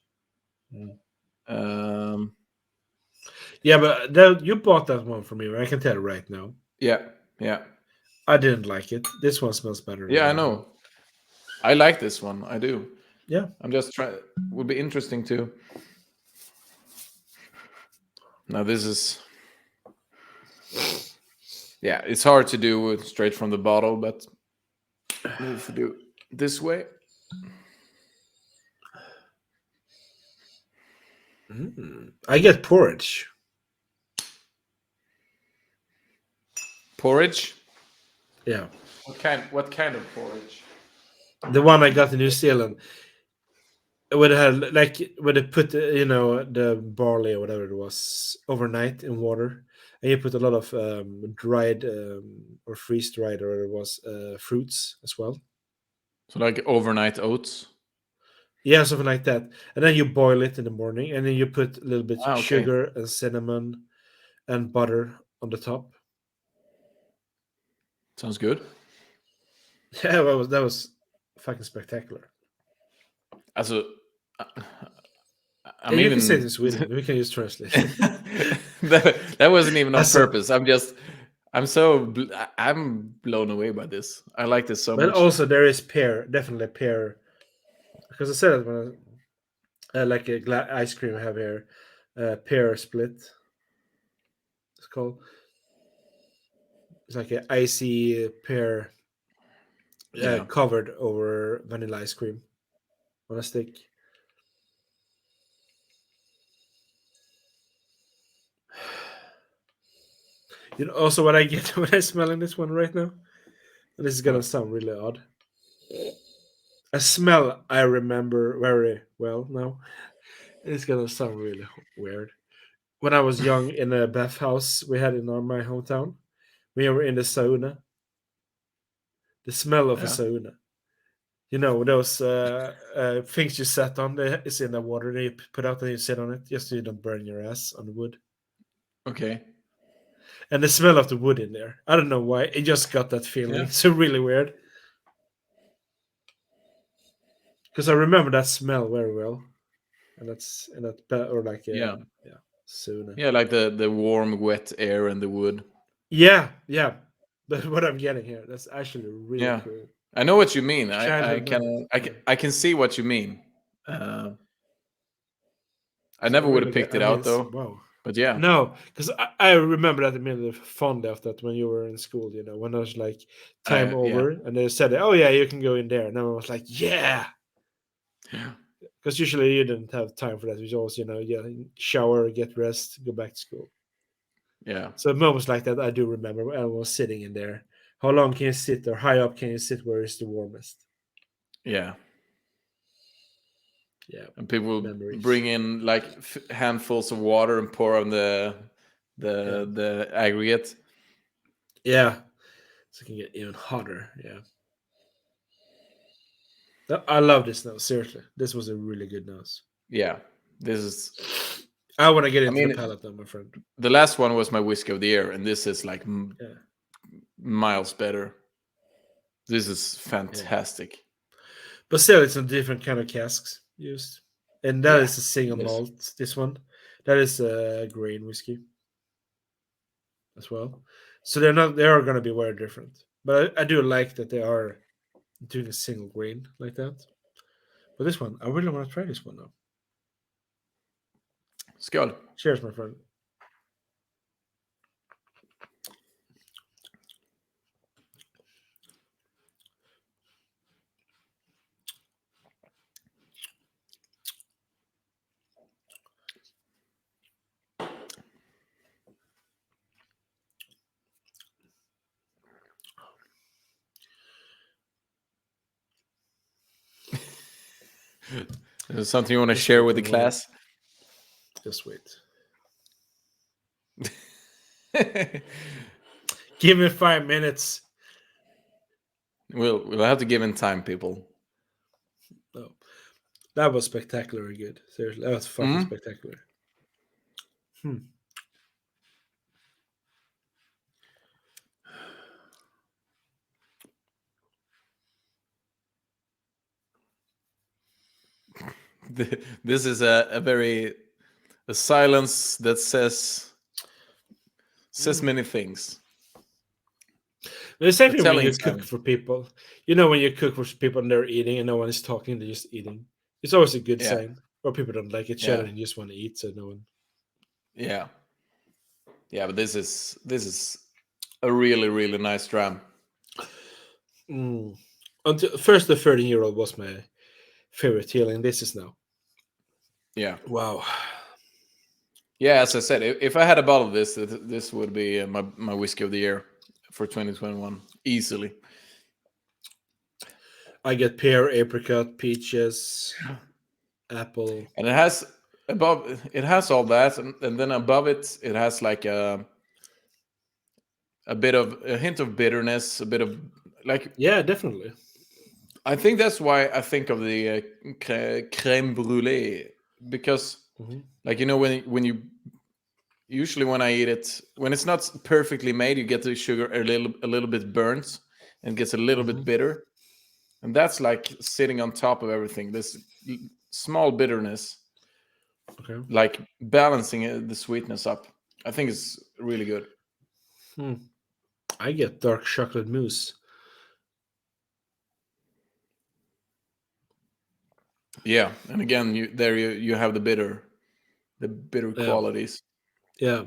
Yeah, but you bought that one for me, right? I can tell right now. Yeah. I didn't like it. This one smells better. Yeah, I know. I like this one. I do. Yeah. I'm just trying. Would be interesting too. Now this is. Yeah, it's hard to do straight from the bottle, but if we do this way. I get porridge. Porridge? Yeah. What kind of porridge? The one I got in New Zealand. Would have like would have put the barley or whatever it was overnight in water, and you put a lot of dried or freeze dried or whatever it was fruits as well. So like overnight oats. Yeah, something like that, and then you boil it in the morning, and then you put a little bit Okay. sugar and cinnamon and butter on the top. Sounds good. Yeah, that was fucking spectacular. Also, You can say it in Sweden. We can just translate. that wasn't even on purpose. I'm blown away by this. I like this so much. But also there is definitely pear, because I said it when like ice cream I have here, pear split. It's called. It's like an icy pear covered over vanilla ice cream on a stick. Also what I get when I'm smelling this one right now, and this is gonna sound really odd. A smell I remember very well now. It's gonna sound really weird. When I was young, in a bathhouse we had in my hometown, we were in the sauna. The smell of a sauna. Those things you sat on. It's in the water. Then you put out and you sit on it, just so you don't burn your ass on the wood. Okay. And the smell of the wood in there. I don't know why. It just got that feeling. Yeah. So really weird. Because I remember that smell very well. And or like Yeah. Sauna. Yeah, like the warm, wet air and the wood. Yeah. That's what I'm getting here. That's actually really Yeah. cool. I know what you mean. I Childhood memories. can I can see what you mean. I So never would really have good. picked it out though. Wow. But yeah. No, because I remember that immediately fond of that when you were in school, when I was like time Yeah. over and they said, oh yeah, you can go in there. And I was like, yeah. Yeah. Because usually you didn't have time for that. You always, shower, get rest, go back to school. Yeah. So moments like that, I do remember when I was sitting in there. How long can you sit or high up can you sit where is the warmest? Yeah. Yeah. And people Memories. bring in like handfuls of water and pour on the aggregate. Yeah. So it can get even hotter. Yeah. I love this nose. Seriously. This was a really good nose. Yeah. This is I want to get I into the mean, palate now, my friend. the last one was my whiskey of the year, and this is like Yeah. miles better. This is fantastic. But still, it's a different kind of casks used. And that is a single malt, this one. That is a grain whiskey as well. So they are going to be very different. But I do like that they are doing a single grain like that. But this one, I really want to try this one now. Skål. Cheers, my friend. Is there something you want to share with the class? Just wait. Give me 5 minutes. We'll have to give in time, people. No. That was spectacularly good. Seriously, that was fucking spectacular. This is a silence that says many things. The same thing when you cook for people. When you cook for people and they're eating and no one is talking, they're just eating. It's always a good sign. Or people don't like each other and just want to eat, so no one. Yeah. Yeah, but this is a really, really nice dram. Until first, the 13-year-old was my favorite Teeling. This is now. Yeah. Wow. Yeah, as I said, if I had a bottle of this would be my whiskey of the year for 2021 easily. I get pear, apricot, peaches, apple, and it has all that, and then above it has like a hint of bitterness, a bit of like definitely. I think that's why I think of the crème brûlée, because like when you usually when I eat it, when it's not perfectly made, you get the sugar a little bit burnt and gets a little bit bitter, and that's like sitting on top of everything. This small bitterness, like balancing the sweetness up. I think it's really good. I get dark chocolate mousse. Yeah, and again, you have the bitter qualities. Yeah,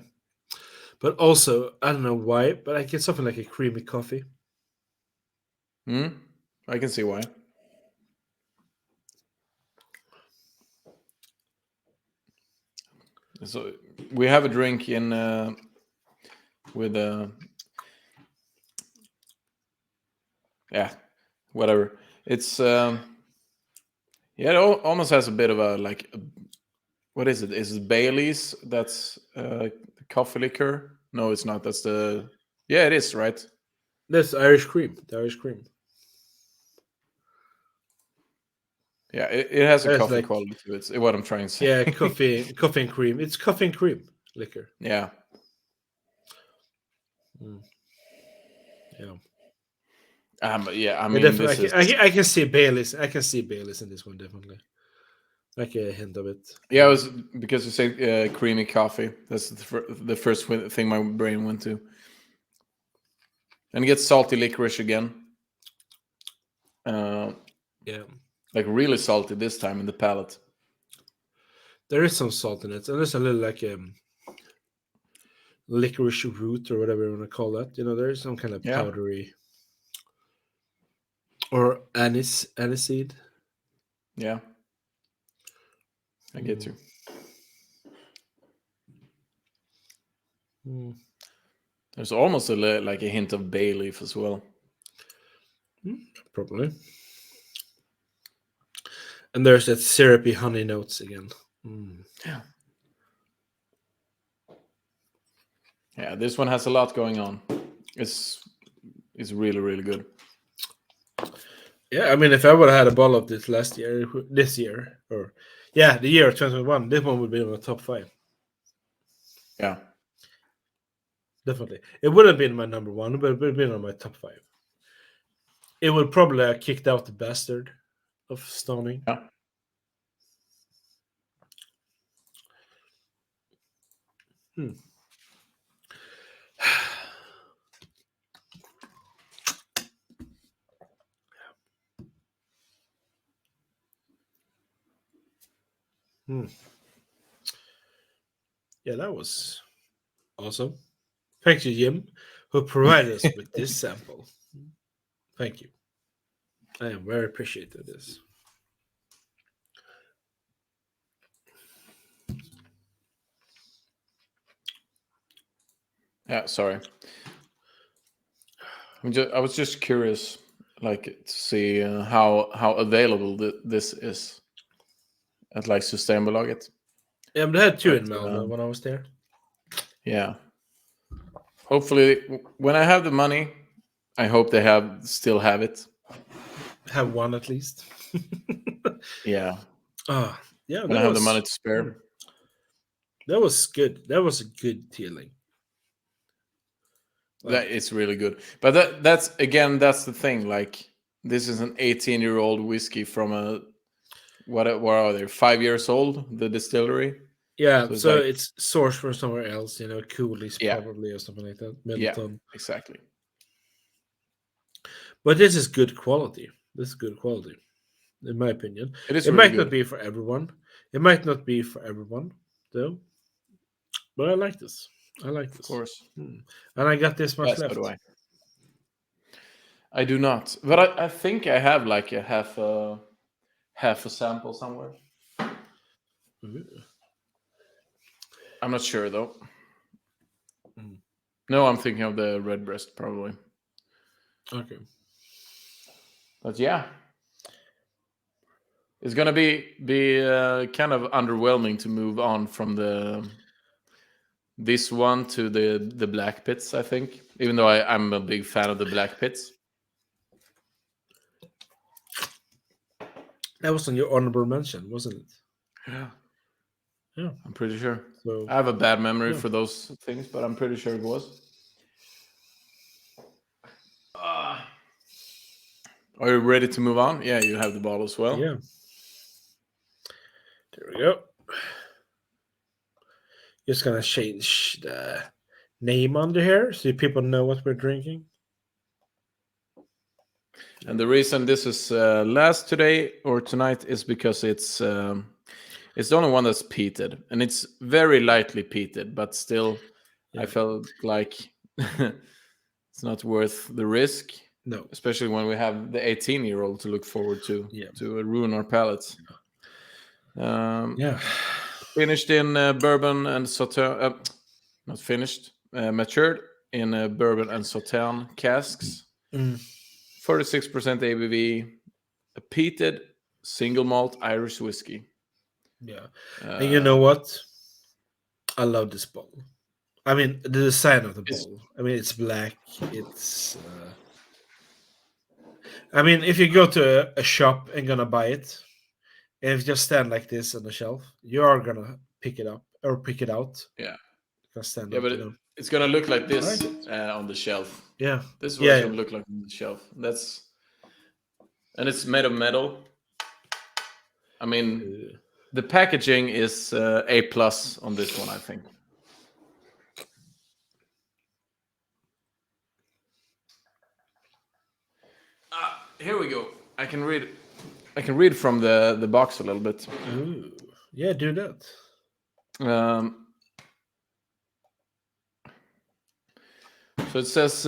but also I don't know why, but I get something like a creamy coffee. I can see why. So we have a drink in with whatever. It's it almost has a bit of a like what is it? Is it Bailey's? That's coffee liquor? No, it's not. That's the it is, right? That's Irish cream. The Irish cream. Yeah, it has a coffee quality to it. It's what I'm trying to say. Yeah, coffee and cream. It's coffee and cream liquor. Yeah. Yeah. Yeah, I mean, this is I can see Baileys. I can see Baileys in this one definitely. Like a hint of it. yeah. It was because you say creamy coffee. That's the first thing my brain went to. And it gets salty licorice again. Yeah. Like really salty this time in the palate. There is some salt in it, and there's a little like licorice root or whatever you want to call that. You know, there is some kind of Yeah. powdery or aniseed. Yeah. I get you. There's almost like a hint of bay leaf as well. Probably. And there's that syrupy honey notes again. Yeah. Yeah, this one has a lot going on. It's really, really good. Yeah, I mean, if I would have had a bottle of this the year of 2021, this one would be in my top 5. Yeah. Definitely. It would have been my number 1, but it would have been on my top 5. It would probably have kicked out the bastard of Stoning. Yeah. Yeah, that was awesome. Thank you, Jim, who provided us with this sample. Thank you. I am very appreciative of this. Yeah, sorry. I was just curious, like, to see how available this is at like Systembolaget. Yeah, but they had 2 in Malmö when I was there. Yeah. Hopefully, when I have the money, I hope they still have it. Have 1 at least. Yeah. Yeah. When I have the money to spare. That was good. That was a good Teeling. That is really good. But that's the thing. Like, this is an 18-year-old whiskey from a what are they? 5 years old? The distillery. Yeah, so it's sourced from somewhere else. You know, Cooley's Yeah. Probably or something like that. Middleton. Yeah, exactly. But this is good quality. This is good quality, in my opinion. It is. It really might good. not be for everyone. It might not be for everyone, though. But I like this. Of course. And I got this much left. So do I. I do not, but I think I have like a half a sample somewhere. I'm not sure though. No, I'm thinking of the Redbreast probably. Okay. But yeah, it's gonna be kind of underwhelming to move on from this one to the Blackpitts, I think. Even though I'm a big fan of the Blackpitts. That was on your honorable mention, wasn't it? Yeah. Yeah. I'm pretty sure. So I have a bad memory for those things, but I'm pretty sure it was. Are you ready to move on? Yeah, you have the bottle as well. Yeah. There we go. Just gonna change the name under here so people know what we're drinking. And the reason this is last today or tonight is because it's the only one that's peated, and it's very lightly peated, but still, I felt like it's not worth the risk. No, especially when we have the 18-year-old to look forward to ruin our palates. Finished in bourbon and sauterne. Not finished. Matured in bourbon and sauterne casks. 46% ABV. A peated single malt Irish whiskey. Yeah. And you know what? I love this bottle. I mean, the design of the bottle. I mean, it's black. It's... I mean, if you go to a shop and gonna buy it, and if you just stand like this on the shelf, you are gonna pick it up or pick it out. Yeah. Stand yeah, up, but you know. It's gonna look like this on the shelf. Yeah. This is what it's gonna look like on the shelf. And it's made of metal. I mean, the packaging is A+ on this one, I think. Here we go. I can read from the box a little bit. Ooh. Yeah, do that. So it says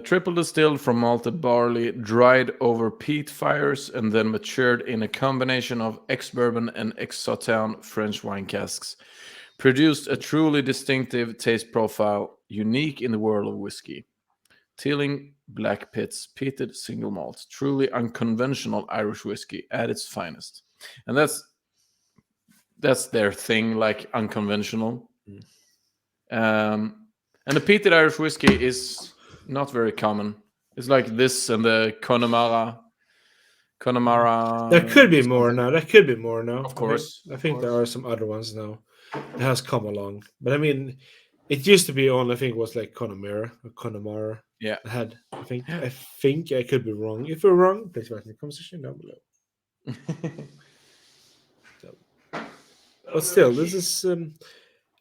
triple distilled from malted barley, dried over peat fires, and then matured in a combination of ex-bourbon and ex-Sauternes French wine casks. Produced a truly distinctive taste profile, unique in the world of whiskey. Teeling, Blackpitts, peated single malt. Truly unconventional Irish whiskey at its finest. And that's their thing, like unconventional. And the peated Irish whiskey is not very common. It's like this and the Connemara. There could be more now. Of course. I think there are some other ones now that has come along. But I mean, it used to be on. I think it was like Connemara. Yeah. Had. I think I could be wrong. If we're wrong, please write in the comment section down below. But still, this is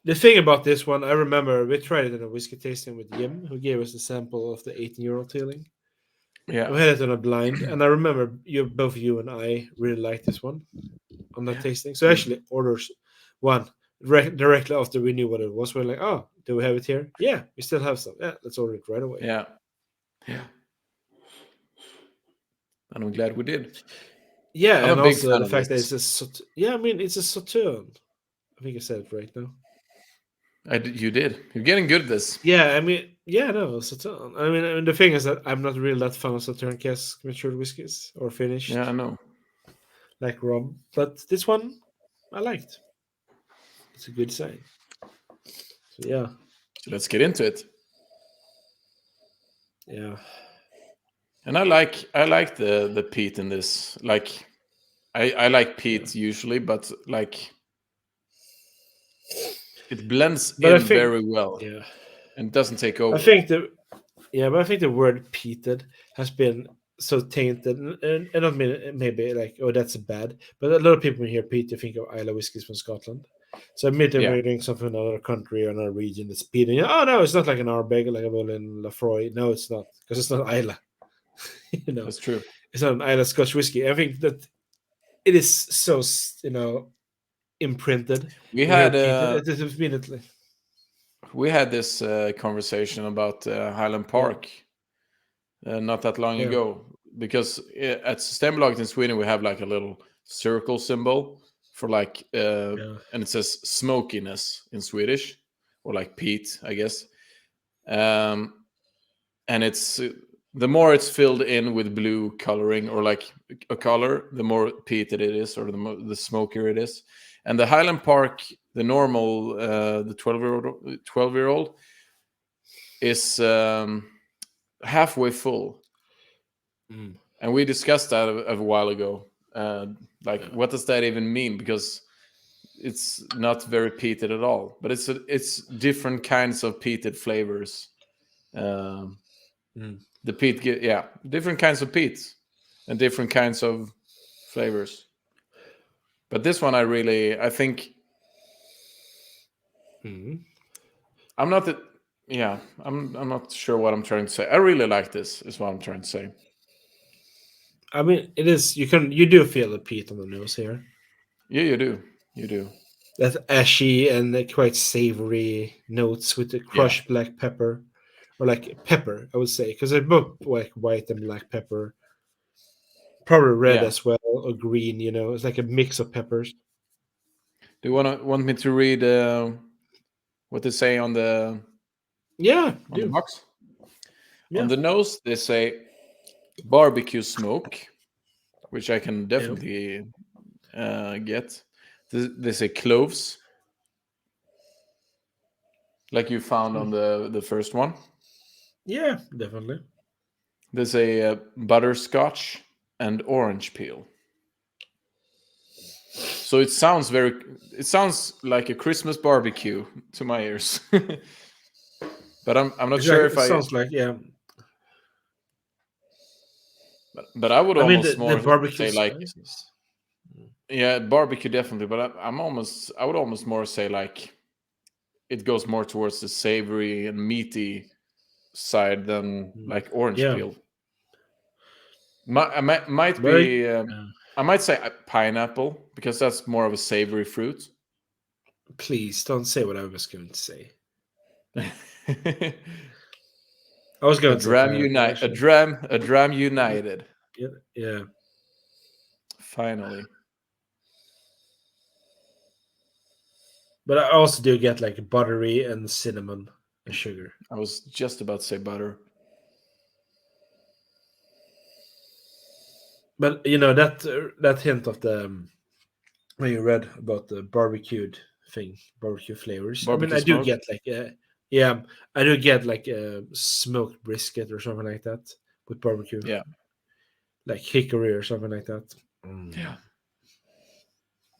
the thing about this one. I remember we tried it in a whiskey tasting with Jim, who gave us a sample of the 18-year-old Teeling. Yeah, we had it on a blind, and I remember both you and I really liked this one on that tasting. So I actually orders one directly after we knew what it was. We're like, oh, do we have it here? Yeah, we still have some. Yeah, let's order it right away. Yeah. And I'm glad we did. Yeah, and also the fact that it's it's a Sauternes. I think I said it right now. You did. You're getting good at this. Yeah, I mean, Sauternes. I mean, the thing is that I'm not really that fan of Sauternes cask matured whiskies or finished. Yeah, I know. Like Rob, but this one I liked. It's a good sign. So yeah. So let's get into it. Yeah. And I like the peat in this. Like, I like peat usually, but like it blends very well. Yeah. And doesn't take over. I think the word peated has been so tainted, and not maybe like, oh, that's bad, but a lot of people hear peat, you think of Islay whiskies from Scotland. So immediately when you drink something from another country or another region that's peat, and oh no, it's not like an Ardbeg, like a Bolin Lafroy. No, it's not, because it's not Islay. That's true. It's not an Islay Scotch whiskey. I think that it is so imprinted. We had immediately. We had this conversation about Highland Park not that long ago, because at Systembolaget in Sweden we have like a little circle symbol for like and it says smokiness in Swedish, or like peat, I guess. And it's the more it's filled in with blue coloring or like a color, the more peated it is, or the smokier it is. And the Highland Park, the normal, the 12-year-old is halfway full. And we discussed that a while ago. What does that even mean? Because it's not very peated at all, but it's different kinds of peated flavors. The peat, different kinds of peat and different kinds of flavors. But this one, I think. I'm not sure what I'm trying to say. I really like this, is what I'm trying to say. I mean, it is. You do feel the peat on the nose here. Yeah, you do. That ashy and quite savory notes with the crushed black pepper, or like pepper, I would say, because they're both like white and black pepper. Probably red as well, or green. It's like a mix of peppers. Do you want me to read what they say on the the box? Yeah. On the nose, they say barbecue smoke, which I can definitely get. They say cloves, like you found on the first one. Yeah, definitely. They say butterscotch and orange peel. So it sounds like a Christmas barbecue to my ears. But I'm not sure if it sounds like, yeah. But I would I mean, almost the more barbecue say like, spices. yeah, barbecue definitely. But I would almost more say like it goes more towards the savory and meaty side than like orange Yeah. peel. Might Very. be. I might say pineapple because that's more of a savory fruit. Please don't say what I was going to say. a I was going to say dram pineapple, unite. actually. A dram united. Yeah. Finally. But I also do get like buttery and cinnamon and sugar. I was just about to say butter. But that hint of the when you read about the barbecued thing, barbecue flavors. Barbecue I do smoke. get like yeah, I do get like a smoked brisket or something like that with barbecue. Yeah. Like hickory or something like that. Yeah.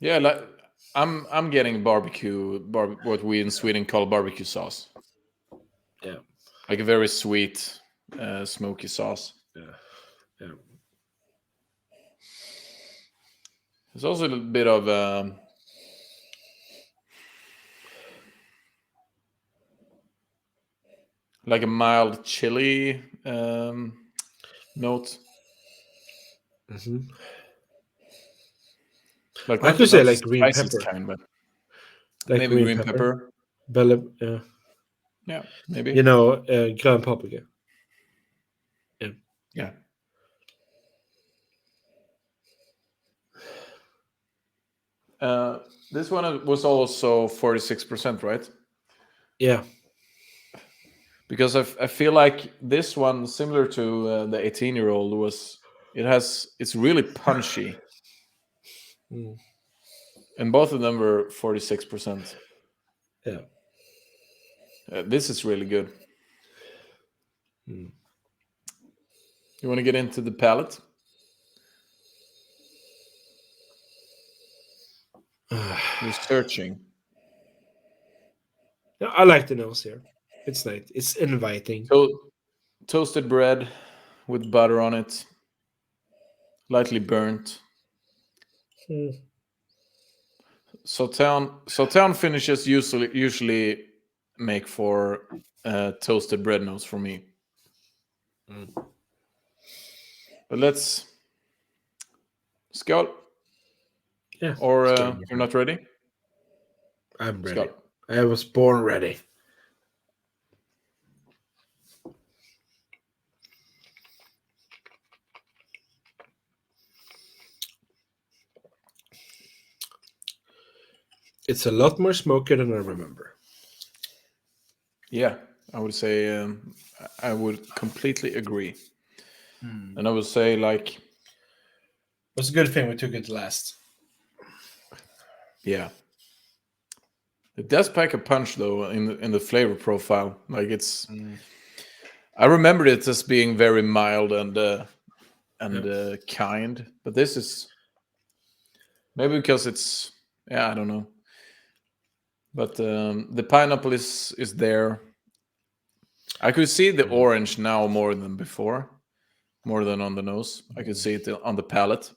Yeah, like I'm getting what we in Sweden call barbecue sauce. Yeah. Like a very sweet, smoky sauce. Yeah. There's also a little bit of like a mild chili note. Mm-hmm. Like I not could the, say not the like green spiciest pepper. kind, but Like maybe green green pepper. pepper. Bella, Yeah, maybe. grön paprika. Yeah. Yeah. This one was also 46%, right? Yeah. Because I feel like this one, similar to the 18-year-old, it's really punchy, Mm. and both of them were 46%. Yeah. This is really good. Mm. You want to get into the palate? You're searching. Yeah, I like the nose here. It's nice. It's inviting. Toasted bread with butter on it, lightly burnt. Mm. Sauternes finishes usually make for toasted bread notes for me. Mm. But let's go. Yeah. Or you're not ready? I'm ready. Scott. I was born ready. It's a lot more smoky than I remember. Yeah, I would say I would completely agree. And I would say like, It's a good thing we took it last. yeah, it does pack a punch though in the flavor profile. Like it's, I remembered it as being very mild and kind, but this is maybe because it's, yeah, I don't know. But the pineapple is there. I could see the orange now more than before, more than on the nose. I could see it on the palate,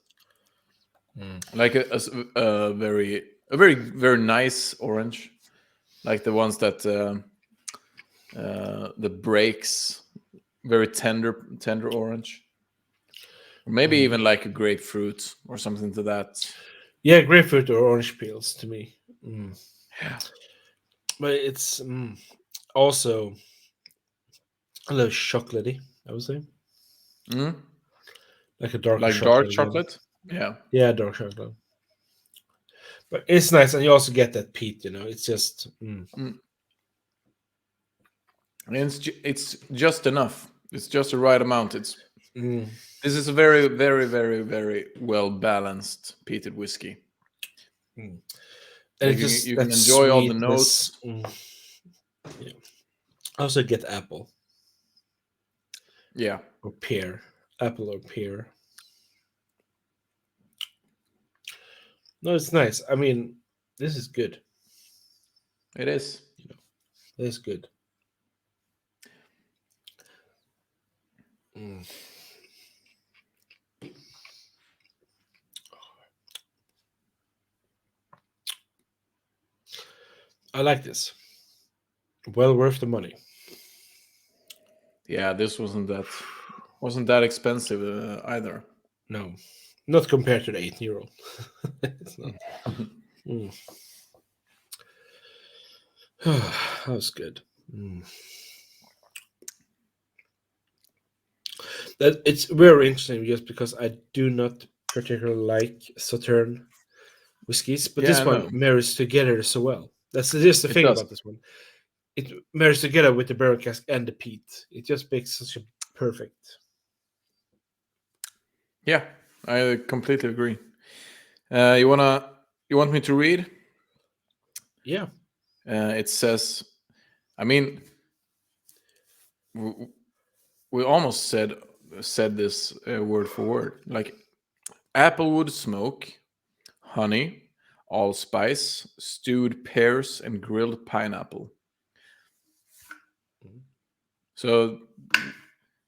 like a very nice orange, like the ones that the breaks, very tender orange, or maybe even like a grapefruit or something to that. Yeah, grapefruit or orange peels to me. Yeah. But it's also a little chocolatey, I would say. Mm? Like a darker Like chocolate. dark chocolate. Yeah. Yeah, dark chocolate. But it's nice, and you also get that peat. It's just. And it's just enough. It's just the right amount. This is a very, very, very, very well balanced peated whiskey. And Like it's just you that can enjoy all the sweetness. notes. Yeah. I also get apple Yeah. or pear. Apple or pear. No, it's nice. I mean, this is good. It is. This is good. Mm. I like this. Well worth the money. Yeah, this wasn't that expensive either. No, not compared to the €8. It's not. Mm. That was good. Mm. That it's very interesting just because I do not particularly like Sauterne whiskies, but Yeah, this I one know. marries together so well. That's just the It thing does. about this one. It marries together with the barrel cask and the peat. It just makes such a perfect. Yeah, I completely agree. You want me to read? Yeah. It says, I mean, we almost said this word for word, like applewood smoke, honey, allspice, stewed pears, and grilled pineapple. Mhm. So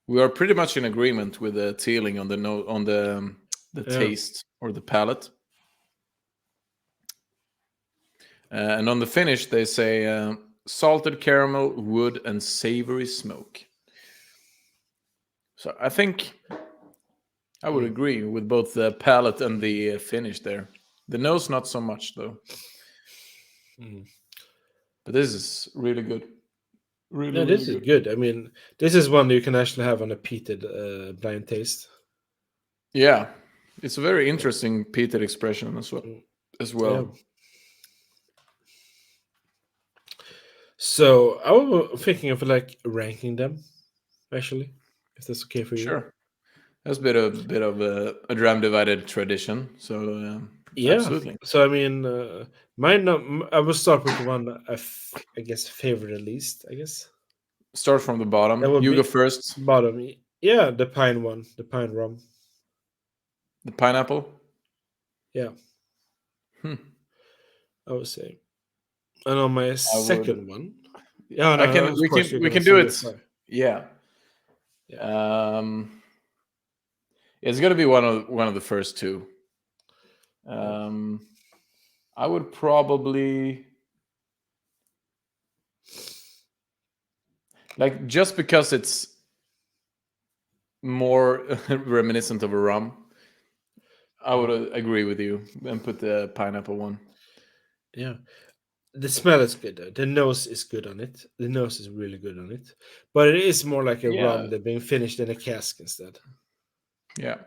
we are pretty much in agreement with the Teeling on the Yeah. taste or the palate. And on the finish, they say salted caramel, wood, and savory smoke. So I think I would Mm. agree with both the palate and the finish there. The nose, not so much though. Mm. But this is really good. Really, Yeah, really this is good. good. I mean, this is one you can actually have on a peated blind taste. Yeah. It's a very interesting peated expression as well. Mm. As Yeah. well. So I was thinking of like ranking them, actually, if that's okay for you. Sure. That's bit of a dram divided tradition. So Yeah. absolutely. So I mean, I will start with the one I guess favorite at least. I guess Start from the that bottom. would You go be first. bottom. Yeah, the pine one, the pine rum. The pineapple. Yeah, Hmm. I would say. And on my I would. second one, yeah, I no, can. of course you're We gonna can do say your it. five. Yeah. Yeah. Um. It's gonna be one of the first two. Yeah. Um. I would probably like just because it's more reminiscent of a rum. I would agree with you and put the pineapple one. Yeah. The smell is good though. The nose is good on it. The nose is really good on it. But it is more like a rum Yeah, that being finished in a cask instead. yeah.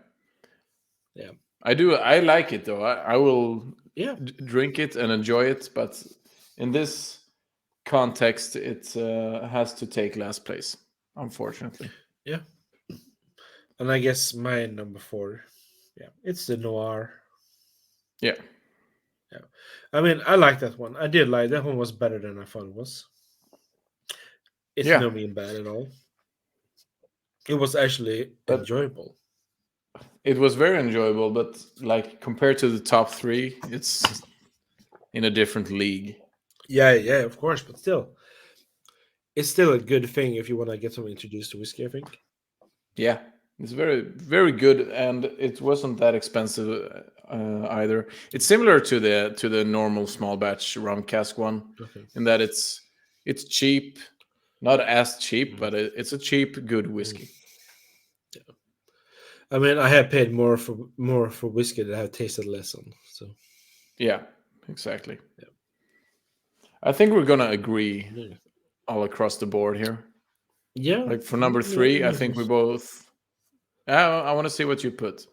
Yeah. I do. I like it though. I will Yeah. drink it and enjoy it, but in this context, it has to take last place, unfortunately. Yeah. And I guess my number four. Yeah. It's the Noir. Yeah, Yeah. I mean, I like that one. I did like that one was better than I thought it was. It's yeah. no mean bad at all. It was actually But enjoyable. it was very enjoyable. But like compared to the top three, it's in a different league. Yeah, yeah, of course, but still. It's still a good thing if you want to get someone introduced to whiskey, I think. Yeah, it's very very good, and it wasn't that expensive either. It's similar to the normal small batch rum cask one, Okay. in that it's cheap, not as cheap, Mm, but it's a cheap good mm. whiskey. I mean, I have paid more for whiskey that I have tasted less on. So Yeah, exactly. yeah. I think we're gonna agree Yeah. all across the board here. Yeah. Like for number three, I think we both. I want to see what you put.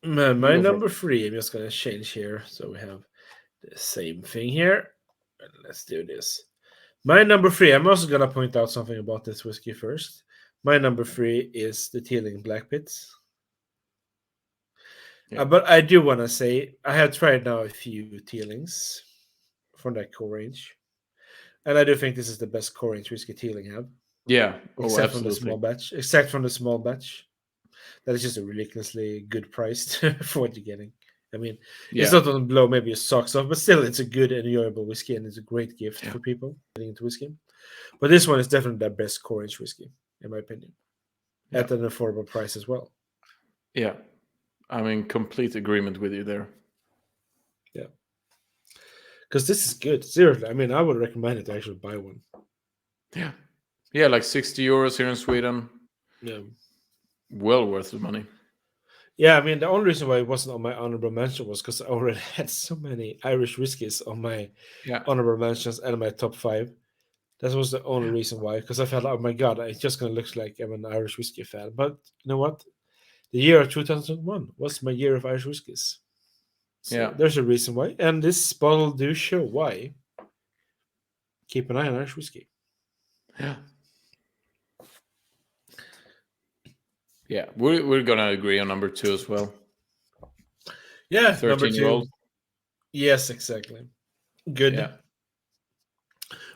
You My go first. number three, I'm just gonna change here so we have the same thing here. Let's do this. My number three, I'm also gonna point out something about this whiskey first. My number three is the Teeling Blackpitts. Yeah, But I do want to say I have tried now a few Teelings from that core range, and I do think this is the best core range whiskey Teeling have, yeah. Oh, except from the small absolutely. batch. Except from the small batch, that is just a ridiculously good price for what you're getting. I mean, it's not going to blow maybe your socks off, but still, it's a good, enjoyable whiskey, and it's a great gift for people getting into whiskey. But this one is definitely the best core range whiskey, in my opinion, at an affordable price as well. Yeah, I'm in complete agreement with you there. Yeah, because this is good. Seriously, I mean, I would recommend it to actually buy one. Yeah, like 60 euros here in Sweden. Yeah, well worth the money. Yeah, I mean, the only reason why it wasn't on my honorable mention was because I already had so many Irish whiskies on my honorable mentions and my top 5. That was the only reason why, because I felt, oh my god, it's just going to look like I'm an Irish whiskey fan. But you know what? The year of 2001 was my year of Irish whiskies. So there's a reason why. And this bottle do show why. Keep an eye on Irish whiskey. Yeah. Yeah, we're going to agree on number 2 as well. Yeah, 13-year-old. Yes, exactly. Good. Yeah.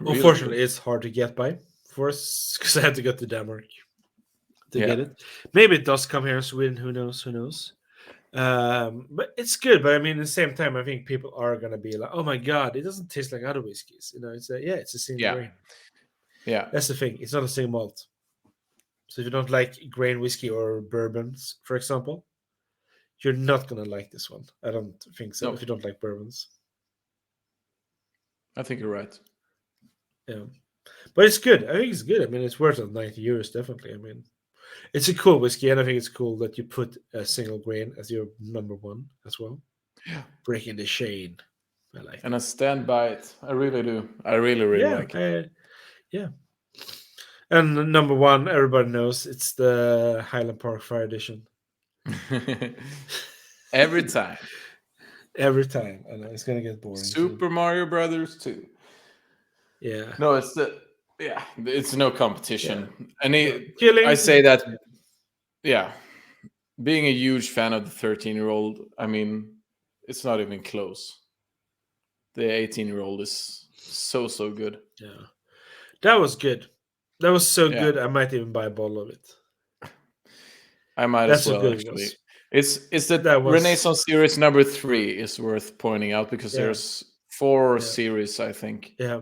Unfortunately, it's hard to get by for us because I had to go to Denmark to get it. Maybe it does come here in Sweden. Who knows? Who knows? But it's good. But I mean, at the same time, I think people are gonna be like, "Oh my god, it doesn't taste like other whiskeys." You know, it's it's a single grain. Yeah, that's the thing. It's not a single malt. So if you don't like grain whiskey or bourbons, for example, you're not gonna like this one. I don't think so. If you don't like bourbons, I think you're right. Yeah, but it's good. I think it's good. I mean, it's worth €90, definitely. I mean, it's a cool whiskey, and I think it's cool that you put a single grain as your number 1 as well. Yeah, breaking the chain. I like and I stand by it. I really do. I really like it. Yeah. And number 1, everybody knows it's the Highland Park Fire Edition. Every time. Every time. I know it's gonna get boring. Super Mario Brothers 2. Yeah. No, it's no competition. Yeah. And I say that, being a huge fan of the 13-year-old, I mean, it's not even close. The 18-year-old is so good. Yeah. That was good. That was so good, I might even buy a bottle of it. I might as well, actually. It's that Renaissance series number 3 is worth pointing out because there's 4 series, I think. Yeah.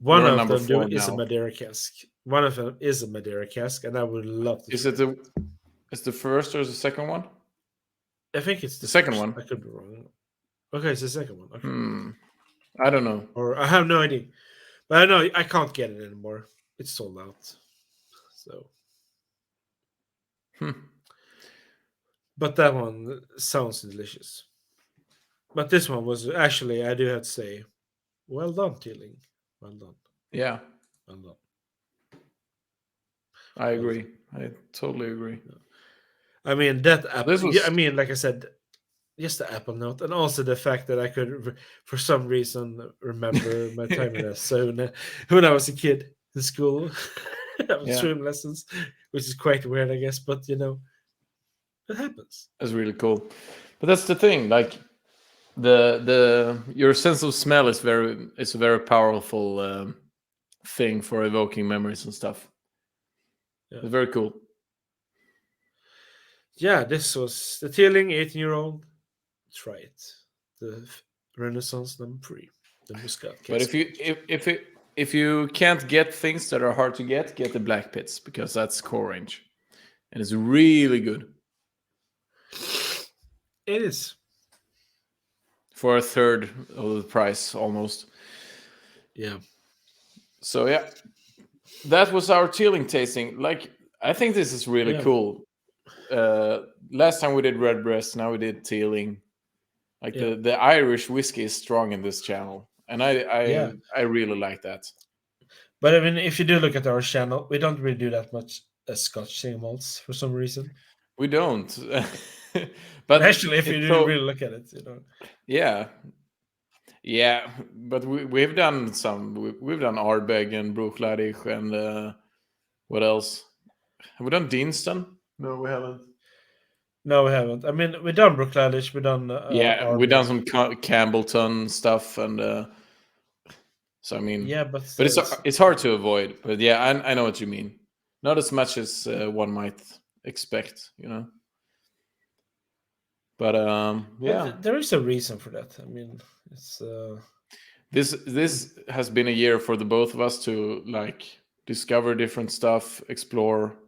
One of them is now. a Madeira cask. One of them is a Madeira cask, and I would love to. Is the first or the second one? I think it's the second one. I could be wrong. Okay, it's the second one. Okay. I don't know. Or I have no idea. But I know I can't get it anymore. It's sold out. So. But that one sounds delicious. But this one was actually, I do have to say, well done, Teeling. Well done. Yeah. Well done. I agree. I totally agree. I mean, that apple. I mean, like I said, just the apple note, and also the fact that I could, for some reason, remember my time in a sauna when I was a kid in school, swim lessons, which is quite weird, I guess. But you know, it happens. That's really cool. But that's the thing, like your sense of smell is a very powerful thing for evoking memories and stuff. It's very cool. Yeah, this was the Teeling 18-year-old. Try it. The Renaissance number 3. The Muscat. But if you can't get things that are hard to get the Blackpitts, because that's core range, and it's really good. It is. For a third of the price, almost. Yeah. So that was our Teeling tasting. Like, I think this is really cool. Last time we did Redbreast, now we did Teeling. Like the Irish whiskey is strong in this channel, and I really like that. But I mean, if you do look at our channel, we don't really do that much Scotch single malts for some reason. We don't. But actually, if you really look at it, you know. Yeah, but we've done some. We've done Ardbeg and Bruichladdich and what else? Have we done Deanston? No, we haven't. No, we haven't. I mean, we've done Bruichladdich. We've done Ardbeg. We've done some Campbellton stuff, and so I mean, but it's hard to avoid. But I know what you mean. Not as much as one might expect, you know. But there is a reason for that. I mean, it's this has been a year for the both of us to like discover different stuff, explore.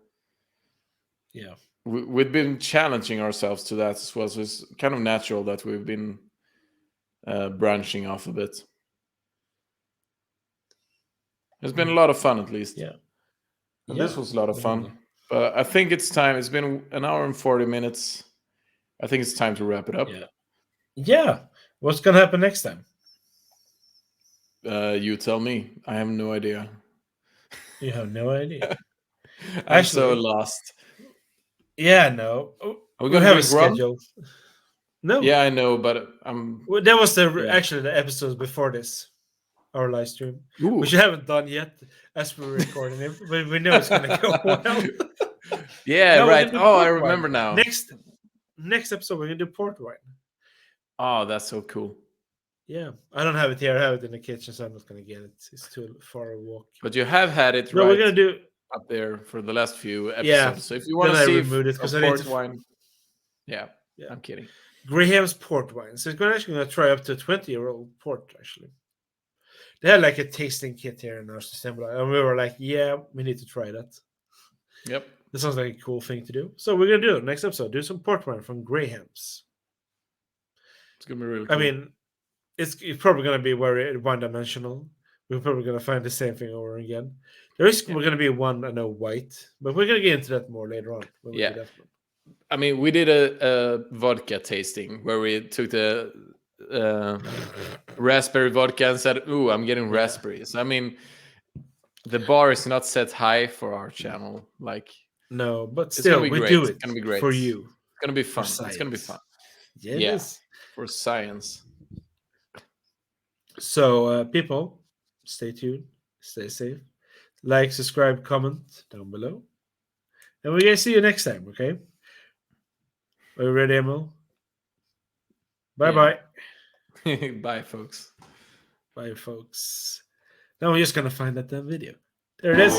Yeah, we've been challenging ourselves to that as well. So it's kind of natural that we've been branching off a bit. It's been a lot of fun, at least. Yeah. And this was a lot of fun. But I think it's time. It's been an hour and 40 minutes. I think it's time to wrap it up. Yeah. What's going to happen next time? You tell me. I have no idea. You have no idea. I'm so lost. Yeah, no. We have a schedule. No. Yeah, I know, but Well, that was actually the episodes before this, our live stream, which we haven't done yet as we're recording it, but we know it's going to go well. Yeah, right. Oh, I remember now. Next episode, we're going to do port wine. Oh, that's so cool. Yeah, I don't have it here. I have it in the kitchen, so I'm not going to get it. It's too far a walk. But you have had it we're going to do up there for the last few episodes. Yeah, so if you want to see it, port wine, yeah, I'm kidding. Graham's port wine. So it's actually going to try up to 20-year-old port, actually. They had like a tasting kit here in our system, and we were like, yeah, we need to try that. Yep. That sounds like a cool thing to do. So we're going to do it next episode. Do some port wine from Graham's. It's going to be really cool. I mean, it's probably going to be very one-dimensional. We're probably going to find the same thing over again. We're going to be one, I know, white, but we're going to get into that more later on. When we do that one. I mean, we did a vodka tasting where we took the raspberry vodka and said, "Ooh, I'm getting raspberries." I mean, the bar is not set high for our channel. Like, no, but still, we do it. It's gonna be great for you. It's gonna be fun. It's gonna be fun. Yeah, for science. So, people, stay tuned, stay safe, like, subscribe, comment down below, and we're gonna see you next time. Okay. Are you ready, Emil? Bye-bye. Bye, folks. Bye, folks. Now we're just going to find that damn video. There it is.